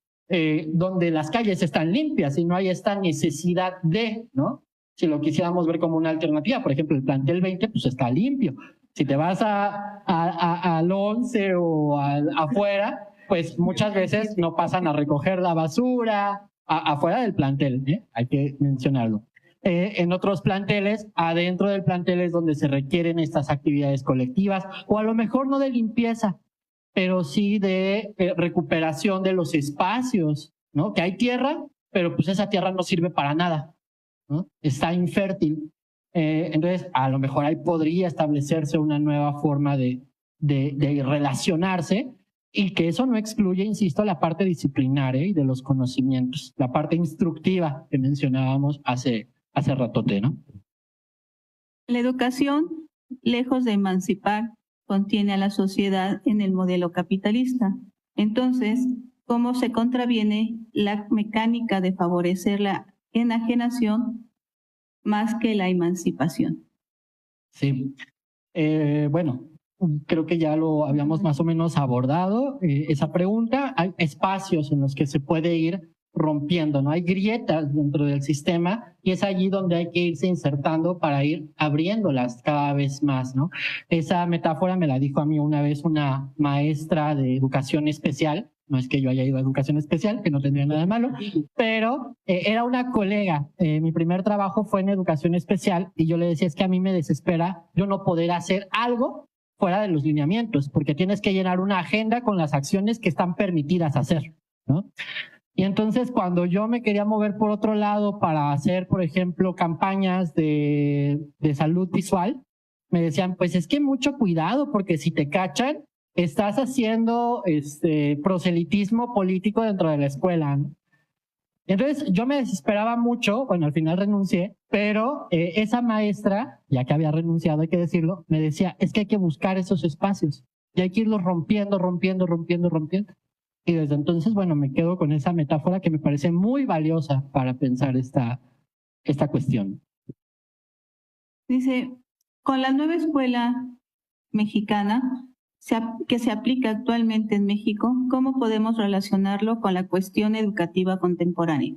donde las calles están limpias y no hay esta necesidad de, ¿no? Si lo quisiéramos ver como una alternativa, por ejemplo, el plantel 20, pues está limpio. Si te vas al 11 o afuera, pues muchas veces no pasan a recoger la basura afuera del plantel, hay que mencionarlo. En otros planteles, adentro del plantel es donde se requieren estas actividades colectivas, o a lo mejor no de limpieza, pero sí de recuperación de los espacios, ¿no? Que hay tierra, pero pues esa tierra no sirve para nada, ¿no? Está infértil. Entonces, a lo mejor ahí podría establecerse una nueva forma de relacionarse, y que eso no excluye, insisto, la parte disciplinaria y de los conocimientos, la parte instructiva que mencionábamos hace ratote, ¿no? La educación, lejos de emancipar, contiene a la sociedad en el modelo capitalista. Entonces, ¿cómo se contraviene la mecánica de favorecer la enajenación más que la emancipación? Sí, bueno, creo que ya lo habíamos más o menos abordado, esa pregunta. Hay espacios en los que se puede ir rompiendo, ¿no? Hay grietas dentro del sistema y es allí donde hay que irse insertando para ir abriéndolas cada vez más, ¿no? Esa metáfora me la dijo a mí una vez una maestra de educación especial. No es que yo haya ido a educación especial, que no tendría nada de malo, pero era una colega. Mi primer trabajo fue en educación especial y yo le decía, es que a mí me desespera yo no poder hacer algo fuera de los lineamientos, porque tienes que llenar una agenda con las acciones que están permitidas hacer, ¿no? Y entonces cuando yo me quería mover por otro lado para hacer, por ejemplo, campañas de salud visual, me decían, pues es que mucho cuidado, porque si te cachan, estás haciendo proselitismo político dentro de la escuela, ¿no? Entonces yo me desesperaba mucho, bueno, al final renuncié, pero esa maestra, ya que había renunciado, hay que decirlo, me decía, es que hay que buscar esos espacios y hay que irlos rompiendo. Y desde entonces, bueno, me quedo con esa metáfora que me parece muy valiosa para pensar esta cuestión. Dice, con la nueva escuela mexicana que se aplica actualmente en México, ¿cómo podemos relacionarlo con la cuestión educativa contemporánea?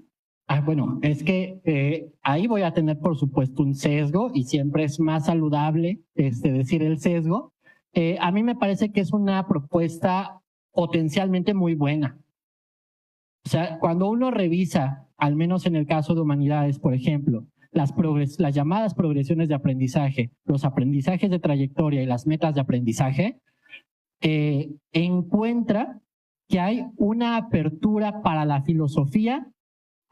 Bueno, es que ahí voy a tener, por supuesto, un sesgo y siempre es más saludable decir el sesgo. A mí me parece que es una propuesta potencialmente muy buena. O sea, cuando uno revisa, al menos en el caso de humanidades, por ejemplo, las llamadas progresiones de aprendizaje, los aprendizajes de trayectoria y las metas de aprendizaje, encuentra que hay una apertura para la filosofía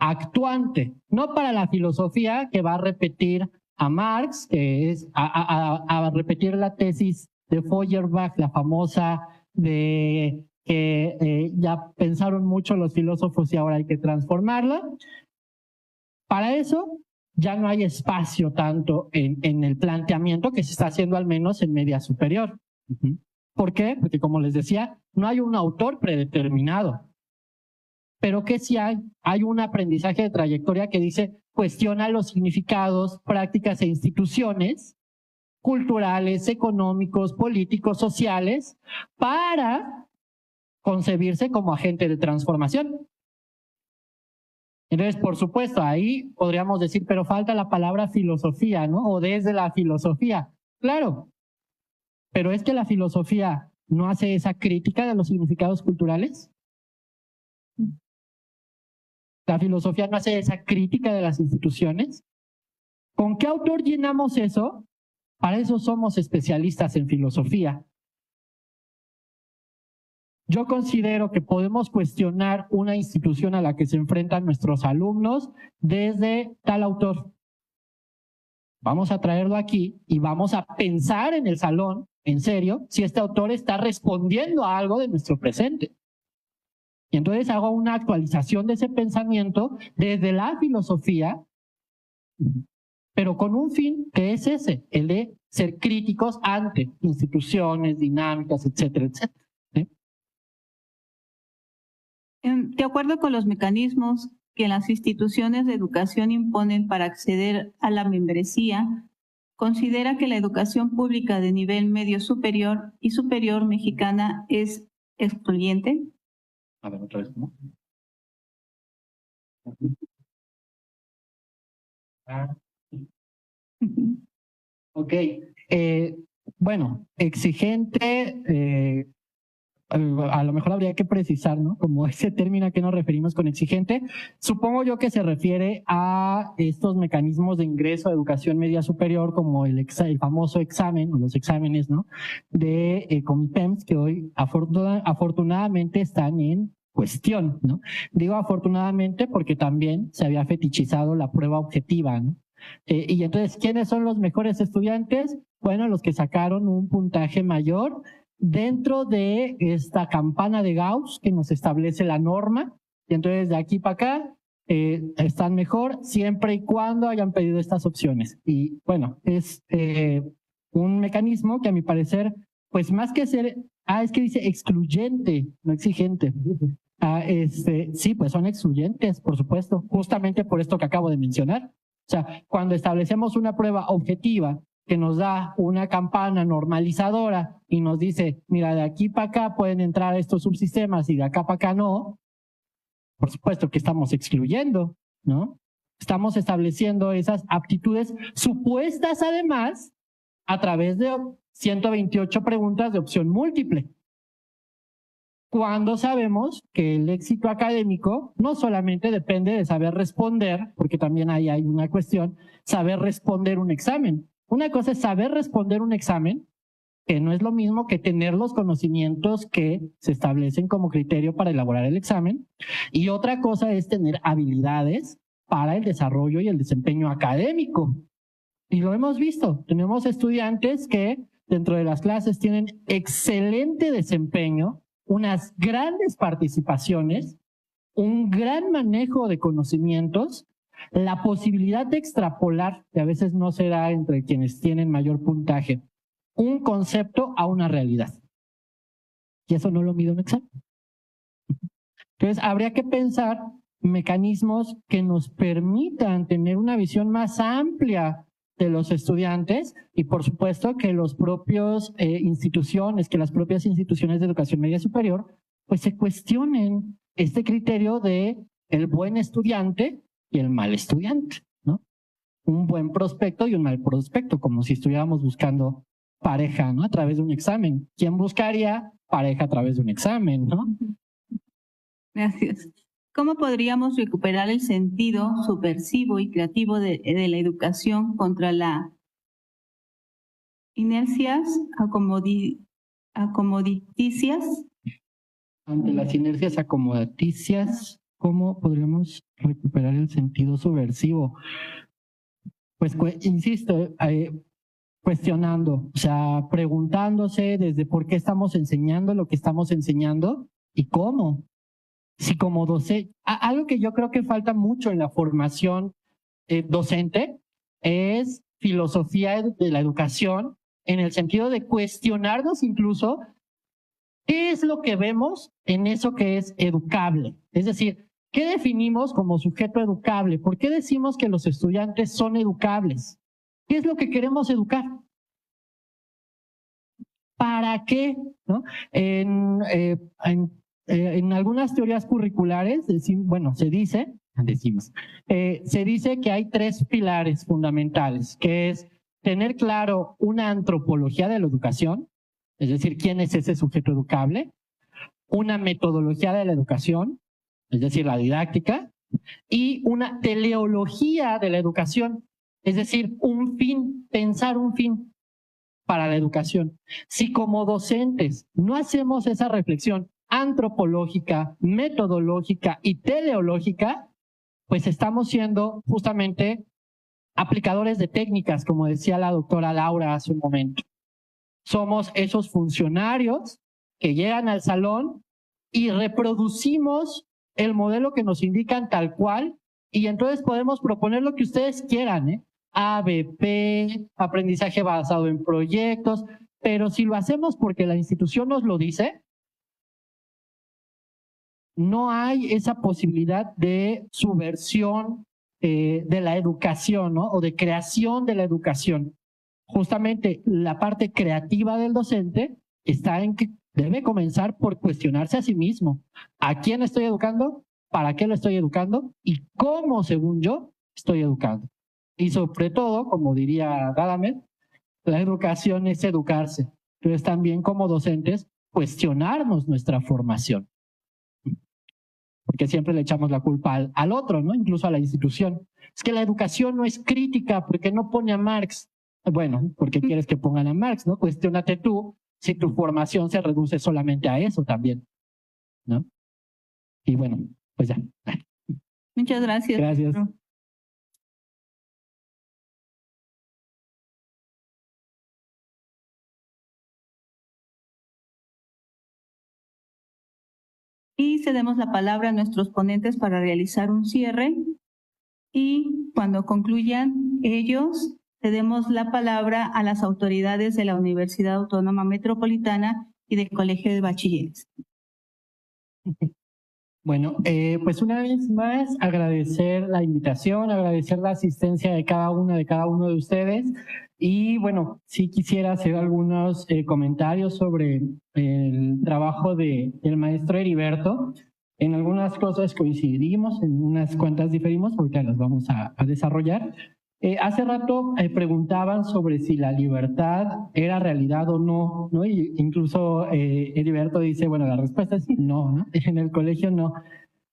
actuante, no para la filosofía que va a repetir a Marx, que es a repetir la tesis de Feuerbach, la famosa de que ya pensaron mucho los filósofos y ahora hay que transformarla. Para eso ya no hay espacio tanto en el planteamiento que se está haciendo, al menos en media superior. ¿Por qué? Porque, como les decía, no hay un autor predeterminado. Pero que sí hay un aprendizaje de trayectoria que dice, cuestiona los significados, prácticas e instituciones culturales, económicos, políticos, sociales, para concebirse como agente de transformación. Entonces, por supuesto, ahí podríamos decir, pero falta la palabra filosofía, ¿no? O desde la filosofía. Claro, pero es que la filosofía no hace esa crítica de los significados culturales. La filosofía no hace esa crítica de las instituciones. ¿Con qué autor llenamos eso? Para eso somos especialistas en filosofía. Yo considero que podemos cuestionar una institución a la que se enfrentan nuestros alumnos desde tal autor. Vamos a traerlo aquí y vamos a pensar en el salón, en serio, si este autor está respondiendo a algo de nuestro presente. Y entonces hago una actualización de ese pensamiento desde la filosofía, pero con un fin que es ese, el de ser críticos ante instituciones, dinámicas, etcétera, etcétera. De acuerdo con los mecanismos que las instituciones de educación imponen para acceder a la membresía, considera que la educación pública de nivel medio superior y superior mexicana es excluyente. A ver, otra vez, ¿no? Ok. Bueno, exigente, a lo mejor habría que precisar, ¿no? Como ese término a que nos referimos con exigente, supongo yo que se refiere a estos mecanismos de ingreso a educación media superior como el famoso examen o los exámenes, ¿no? De Comipems que hoy afortunadamente están en cuestión, ¿no? Digo afortunadamente porque también se había fetichizado la prueba objetiva, ¿no? Y entonces, ¿quiénes son los mejores estudiantes? Bueno, los que sacaron un puntaje mayor dentro de esta campana de Gauss que nos establece la norma, y entonces de aquí para acá están mejor siempre y cuando hayan pedido estas opciones. Y bueno, es un mecanismo que a mi parecer, pues más que ser, es que dice excluyente, no exigente. Sí, pues son excluyentes, por supuesto, justamente por esto que acabo de mencionar. O sea, cuando establecemos una prueba objetiva que nos da una campana normalizadora y nos dice, mira, de aquí para acá pueden entrar estos subsistemas y de acá para acá no, por supuesto que estamos excluyendo, ¿no? Estamos estableciendo esas aptitudes supuestas además a través de 128 preguntas de opción múltiple. Cuando sabemos que el éxito académico no solamente depende de saber responder, porque también ahí hay una cuestión, saber responder un examen. Una cosa es saber responder un examen, que no es lo mismo que tener los conocimientos que se establecen como criterio para elaborar el examen, y otra cosa es tener habilidades para el desarrollo y el desempeño académico. Y lo hemos visto, tenemos estudiantes que dentro de las clases tienen excelente desempeño, unas grandes participaciones, un gran manejo de conocimientos, la posibilidad de extrapolar, que a veces no se da entre quienes tienen mayor puntaje, un concepto a una realidad. Y eso no lo mide un examen. Entonces, habría que pensar mecanismos que nos permitan tener una visión más amplia de los estudiantes y por supuesto que los propios instituciones, que las propias instituciones de educación media superior, pues se cuestionen este criterio de el buen estudiante y el mal estudiante, ¿no? Un buen prospecto y un mal prospecto, como si estuviéramos buscando pareja, ¿no? A través de un examen. ¿Quién buscaría pareja a través de un examen, no? Gracias. ¿Cómo podríamos recuperar el sentido subversivo y creativo de la educación contra las inercias acomodaticias? Ante las inercias acomodaticias, ¿cómo podríamos recuperar el sentido subversivo? Pues insisto, cuestionando, o sea, preguntándose desde por qué estamos enseñando lo que estamos enseñando y cómo. Si como docente, algo que yo creo que falta mucho en la formación docente es filosofía de la educación, en el sentido de cuestionarnos incluso qué es lo que vemos en eso que es educable. Es decir, ¿qué definimos como sujeto educable? ¿Por qué decimos que los estudiantes son educables? ¿Qué es lo que queremos educar? ¿Para qué? ¿No? En en algunas teorías curriculares, se dice que hay tres pilares fundamentales, que es tener claro una antropología de la educación, es decir, quién es ese sujeto educable, una metodología de la educación, es decir, la didáctica, y una teleología de la educación, es decir, un fin, pensar un fin para la educación. Si como docentes no hacemos esa reflexión antropológica, metodológica y teleológica, pues estamos siendo justamente aplicadores de técnicas, como decía la doctora Laura hace un momento. Somos esos funcionarios que llegan al salón y reproducimos el modelo que nos indican tal cual, y entonces podemos proponer lo que ustedes quieran, ¿eh? ABP, aprendizaje basado en proyectos, pero si lo hacemos porque la institución nos lo dice, no hay esa posibilidad de subversión de la educación, ¿no? O de creación de la educación. Justamente la parte creativa del docente está en que debe comenzar por cuestionarse a sí mismo. ¿A quién estoy educando? ¿Para qué lo estoy educando? ¿Y cómo, según yo, estoy educando? Y sobre todo, como diría Gadamer, la educación es educarse. Entonces también como docentes, cuestionarnos nuestra formación. Porque siempre le echamos la culpa al otro, ¿no? Incluso a la institución. Es que la educación no es crítica porque no pone a Marx. Bueno, ¿por qué quieres que pongan a Marx, no? Cuestiónate tú si tu formación se reduce solamente a eso también, ¿no? Y bueno, pues ya. Muchas gracias. Gracias. Y cedemos la palabra a nuestros ponentes para realizar un cierre. Y cuando concluyan ellos, cedemos la palabra a las autoridades de la Universidad Autónoma Metropolitana y del Colegio de Bachilleres. Bueno, pues una vez más agradecer la invitación, agradecer la asistencia de cada uno de ustedes. Y bueno, sí quisiera hacer algunos comentarios sobre el trabajo del maestro Heriberto. En algunas cosas coincidimos, en unas cuantas diferimos, ahorita las vamos a desarrollar. Hace rato preguntaban sobre si la libertad era realidad o no, ¿no? Y incluso Heriberto dice, bueno, la respuesta es no, ¿no? En el colegio no.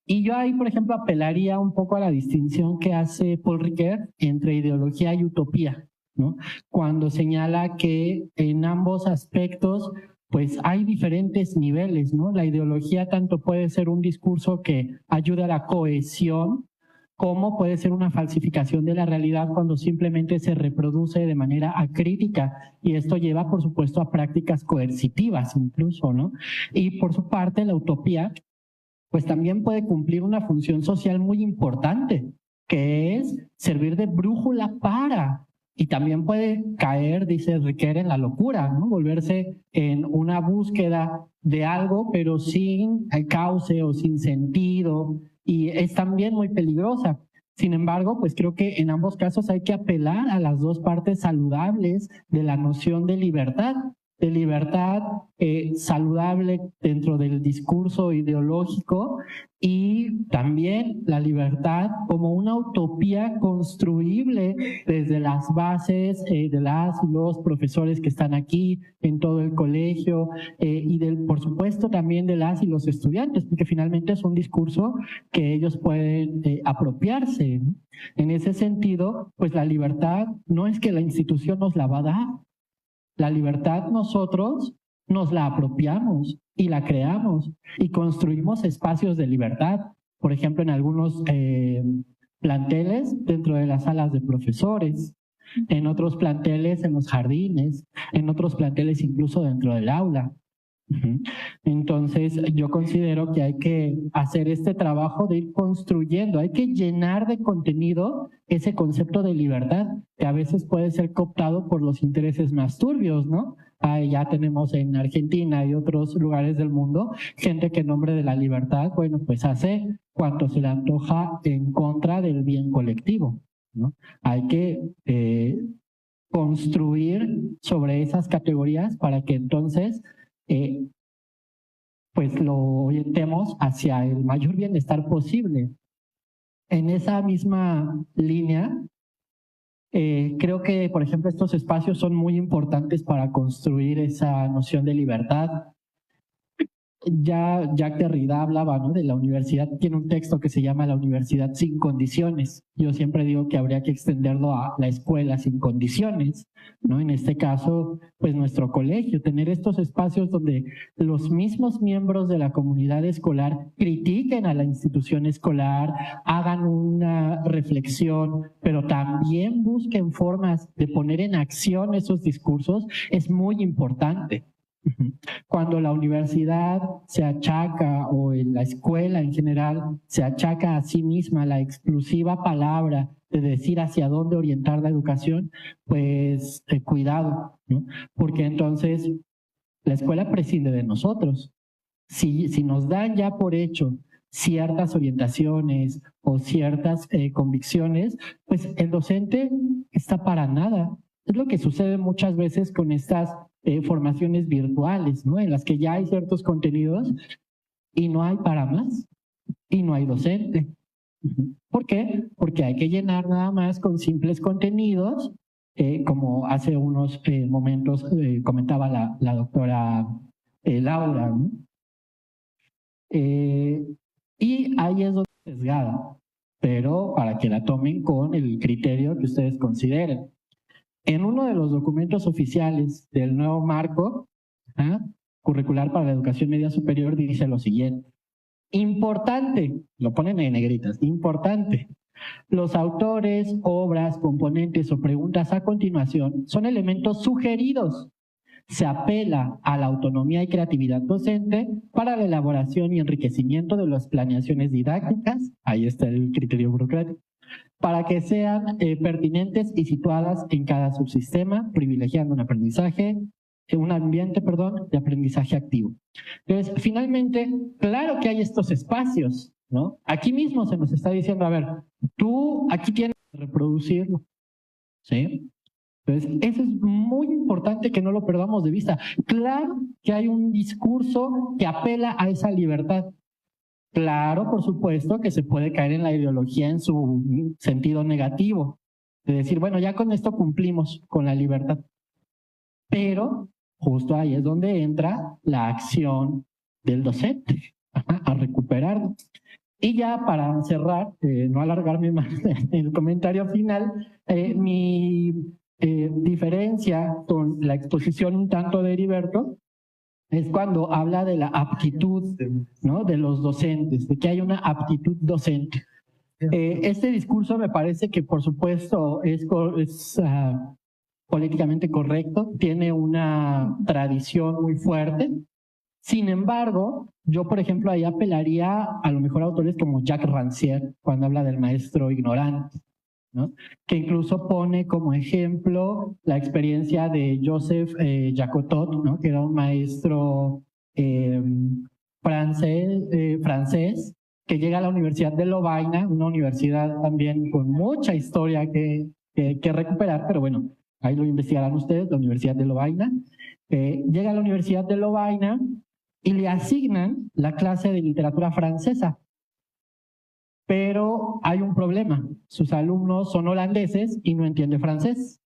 Y yo ahí, por ejemplo, apelaría un poco a la distinción que hace Paul Ricoeur entre ideología y utopía, ¿no? Cuando señala que en ambos aspectos pues hay diferentes niveles, ¿no? La ideología tanto puede ser un discurso que ayude a la cohesión, como puede ser una falsificación de la realidad cuando simplemente se reproduce de manera acrítica, y esto lleva, por supuesto, a prácticas coercitivas incluso, ¿no? Y por su parte, la utopía pues también puede cumplir una función social muy importante, que es servir de brújula para, y también puede caer, dice Ricoeur, en la locura, ¿no? Volverse en una búsqueda de algo, pero sin cauce o sin sentido, y es también muy peligrosa. Sin embargo, pues creo que en ambos casos hay que apelar a las dos partes saludables de la noción de libertad saludable dentro del discurso ideológico, y también la libertad como una utopía construible desde las bases de las y los profesores que están aquí en todo el colegio, y por supuesto también de las y los estudiantes, porque finalmente es un discurso que ellos pueden apropiarse, ¿no? En ese sentido, pues la libertad no es que la institución nos la va a dar. La libertad nosotros nos la apropiamos y la creamos y construimos espacios de libertad. Por ejemplo, en algunos planteles dentro de las salas de profesores, en otros planteles en los jardines, en otros planteles incluso dentro del aula. Entonces, yo considero que hay que hacer este trabajo de ir construyendo, hay que llenar de contenido ese concepto de libertad, que a veces puede ser cooptado por los intereses más turbios, ¿no? Ya tenemos en Argentina y otros lugares del mundo gente que en nombre de la libertad, bueno, pues hace cuanto se le antoja en contra del bien colectivo, ¿no? Hay que construir sobre esas categorías para que entonces pues lo orientemos hacia el mayor bienestar posible. En esa misma línea, creo que, por ejemplo, estos espacios son muy importantes para construir esa noción de libertad. Ya Jacques Derrida hablaba, ¿no?, de la universidad, tiene un texto que se llama La universidad sin condiciones. Yo siempre digo que habría que extenderlo a la escuela sin condiciones, ¿no? En este caso, pues nuestro colegio, tener estos espacios donde los mismos miembros de la comunidad escolar critiquen a la institución escolar, hagan una reflexión, pero también busquen formas de poner en acción esos discursos, es muy importante. Cuando la universidad se achaca, o en la escuela en general, se achaca a sí misma la exclusiva palabra de decir hacia dónde orientar la educación, pues cuidado, ¿no? Porque entonces la escuela prescinde de nosotros. Si nos dan ya por hecho ciertas orientaciones o ciertas convicciones, pues el docente está para nada. Es lo que sucede muchas veces con estas formaciones virtuales, ¿no?, en las que ya hay ciertos contenidos y no hay para más, y no hay docente. ¿Por qué? Porque hay que llenar nada más con simples contenidos, como hace unos momentos comentaba la doctora Laura, ¿no? Y ahí es donde es sesgada, pero para que la tomen con el criterio que ustedes consideren. En uno de los documentos oficiales del nuevo marco curricular para la educación media superior dice lo siguiente: importante, lo ponen en negritas, importante. Los autores, obras, componentes o preguntas a continuación son elementos sugeridos. Se apela a la autonomía y creatividad docente para la elaboración y enriquecimiento de las planeaciones didácticas, ahí está el criterio burocrático, para que sean pertinentes y situadas en cada subsistema, privilegiando un ambiente de aprendizaje activo. Entonces, finalmente, claro que hay estos espacios, ¿no? Aquí mismo se nos está diciendo, a ver, tú aquí tienes que reproducirlo, ¿sí? Entonces, eso es muy importante que no lo perdamos de vista. Claro que hay un discurso que apela a esa libertad. Claro, por supuesto, que se puede caer en la ideología en su sentido negativo, de decir, bueno, ya con esto cumplimos con la libertad. Pero justo ahí es donde entra la acción del docente, a recuperarlo. Y ya para cerrar, no alargarme más en el comentario final, mi diferencia con la exposición un tanto de Heriberto es cuando habla de la aptitud, ¿no?, de los docentes, de que hay una aptitud docente. Este discurso me parece que, por supuesto, es políticamente correcto, tiene una tradición muy fuerte. Sin embargo, yo, por ejemplo, ahí apelaría a lo mejor a autores como Jacques Rancière, cuando habla del maestro ignorante, ¿no?, que incluso pone como ejemplo la experiencia de Joseph Jacotot, ¿no?, que era un maestro francés, que llega a la Universidad de Lovaina, una universidad también con mucha historia que recuperar, pero bueno, ahí lo investigarán ustedes, la Universidad de Lovaina. Llega a la Universidad de Lovaina y le asignan la clase de literatura francesa. Pero hay un problema, sus alumnos son holandeses y no entiende francés.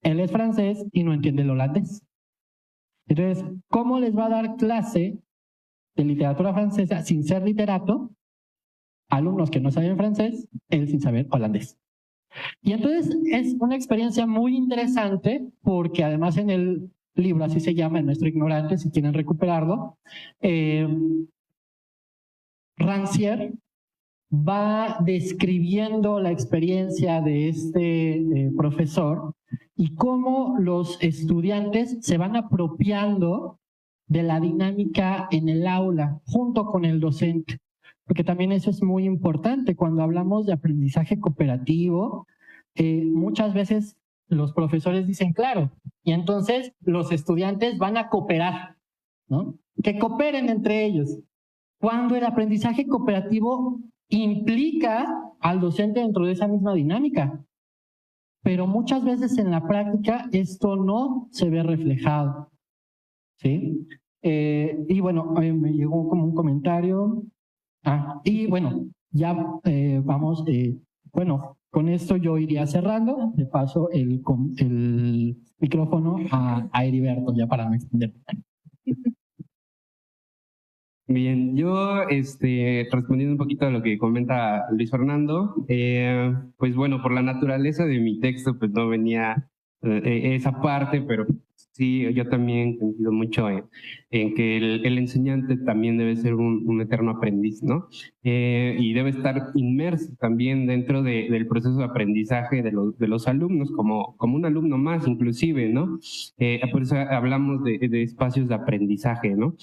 Él es francés y no entiende el holandés. Entonces, ¿cómo les va a dar clase de literatura francesa sin ser literato? Alumnos que no saben francés, él sin saber holandés. Y entonces es una experiencia muy interesante porque además en el libro, así se llama, El maestro ignorante, si quieren recuperarlo, Rancière va describiendo la experiencia de este profesor y cómo los estudiantes se van apropiando de la dinámica en el aula junto con el docente, porque también eso es muy importante cuando hablamos de aprendizaje cooperativo. Muchas veces los profesores dicen, claro, y entonces los estudiantes van a cooperar, ¿no? Que cooperen entre ellos, cuando el aprendizaje cooperativo implica al docente dentro de esa misma dinámica. Pero muchas veces en la práctica esto no se ve reflejado, ¿sí? Y bueno, me llegó como un comentario. Y bueno, ya vamos, bueno, con esto yo iría cerrando. Le paso el micrófono a Heriberto, ya para no extender. Bien, yo respondiendo un poquito a lo que comenta Luis Fernando, pues bueno, por la naturaleza de mi texto, pues no venía esa parte, pero sí, yo también coincido mucho en que el enseñante también debe ser un eterno aprendiz, ¿no? Y debe estar inmerso también dentro del proceso de aprendizaje de los alumnos, como un alumno más inclusive, ¿no? Por eso hablamos de espacios de aprendizaje, ¿no?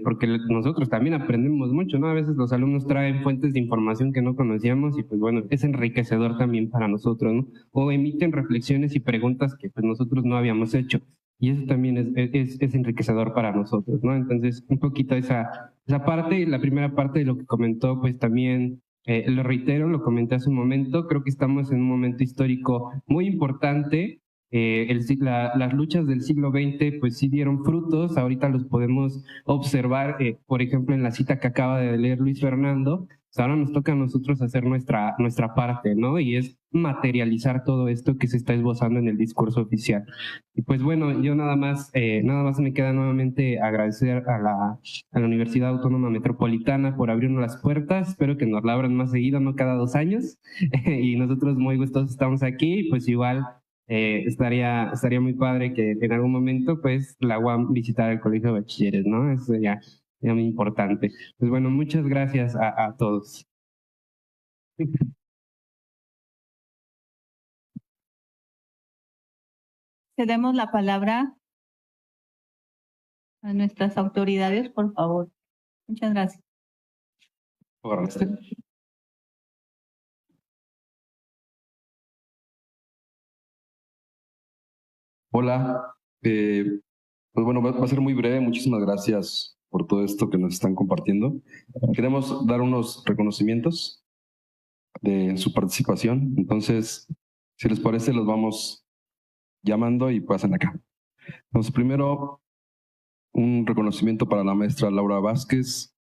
Porque nosotros también aprendemos mucho, ¿no? A veces los alumnos traen fuentes de información que no conocíamos y pues bueno, es enriquecedor también para nosotros, ¿no? O emiten reflexiones y preguntas que pues nosotros no habíamos hecho. Y eso también es enriquecedor para nosotros, ¿no? Entonces, un poquito esa parte, la primera parte de lo que comentó, pues también lo reitero, lo comenté hace un momento, creo que estamos en un momento histórico muy importante. Las luchas del siglo XX pues sí dieron frutos, ahorita los podemos observar, por ejemplo, en la cita que acaba de leer Luis Fernando. Pues ahora nos toca a nosotros hacer nuestra parte, ¿no? Y es materializar todo esto que se está esbozando en el discurso oficial. Y pues bueno, yo nada más me queda nuevamente agradecer a la Universidad Autónoma Metropolitana por abrirnos las puertas. Espero que nos la abran más seguido, no cada 2 años. Y nosotros muy gustosos estamos aquí, pues igual estaría muy padre que en algún momento pues la UAM visitara el Colegio de Bachilleres, ¿no? Eso ya muy importante. Pues bueno, muchas gracias a todos. Cedemos la palabra a nuestras autoridades, por favor. Muchas gracias. Hola, pues bueno, va a ser muy breve. Muchísimas gracias por todo esto que nos están compartiendo. Queremos dar unos reconocimientos de su participación. Entonces, si les parece, los vamos llamando y pasan acá. Entonces, primero, un reconocimiento para la maestra Laura Vázquez.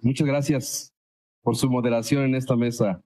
Muchas gracias por su moderación en esta mesa.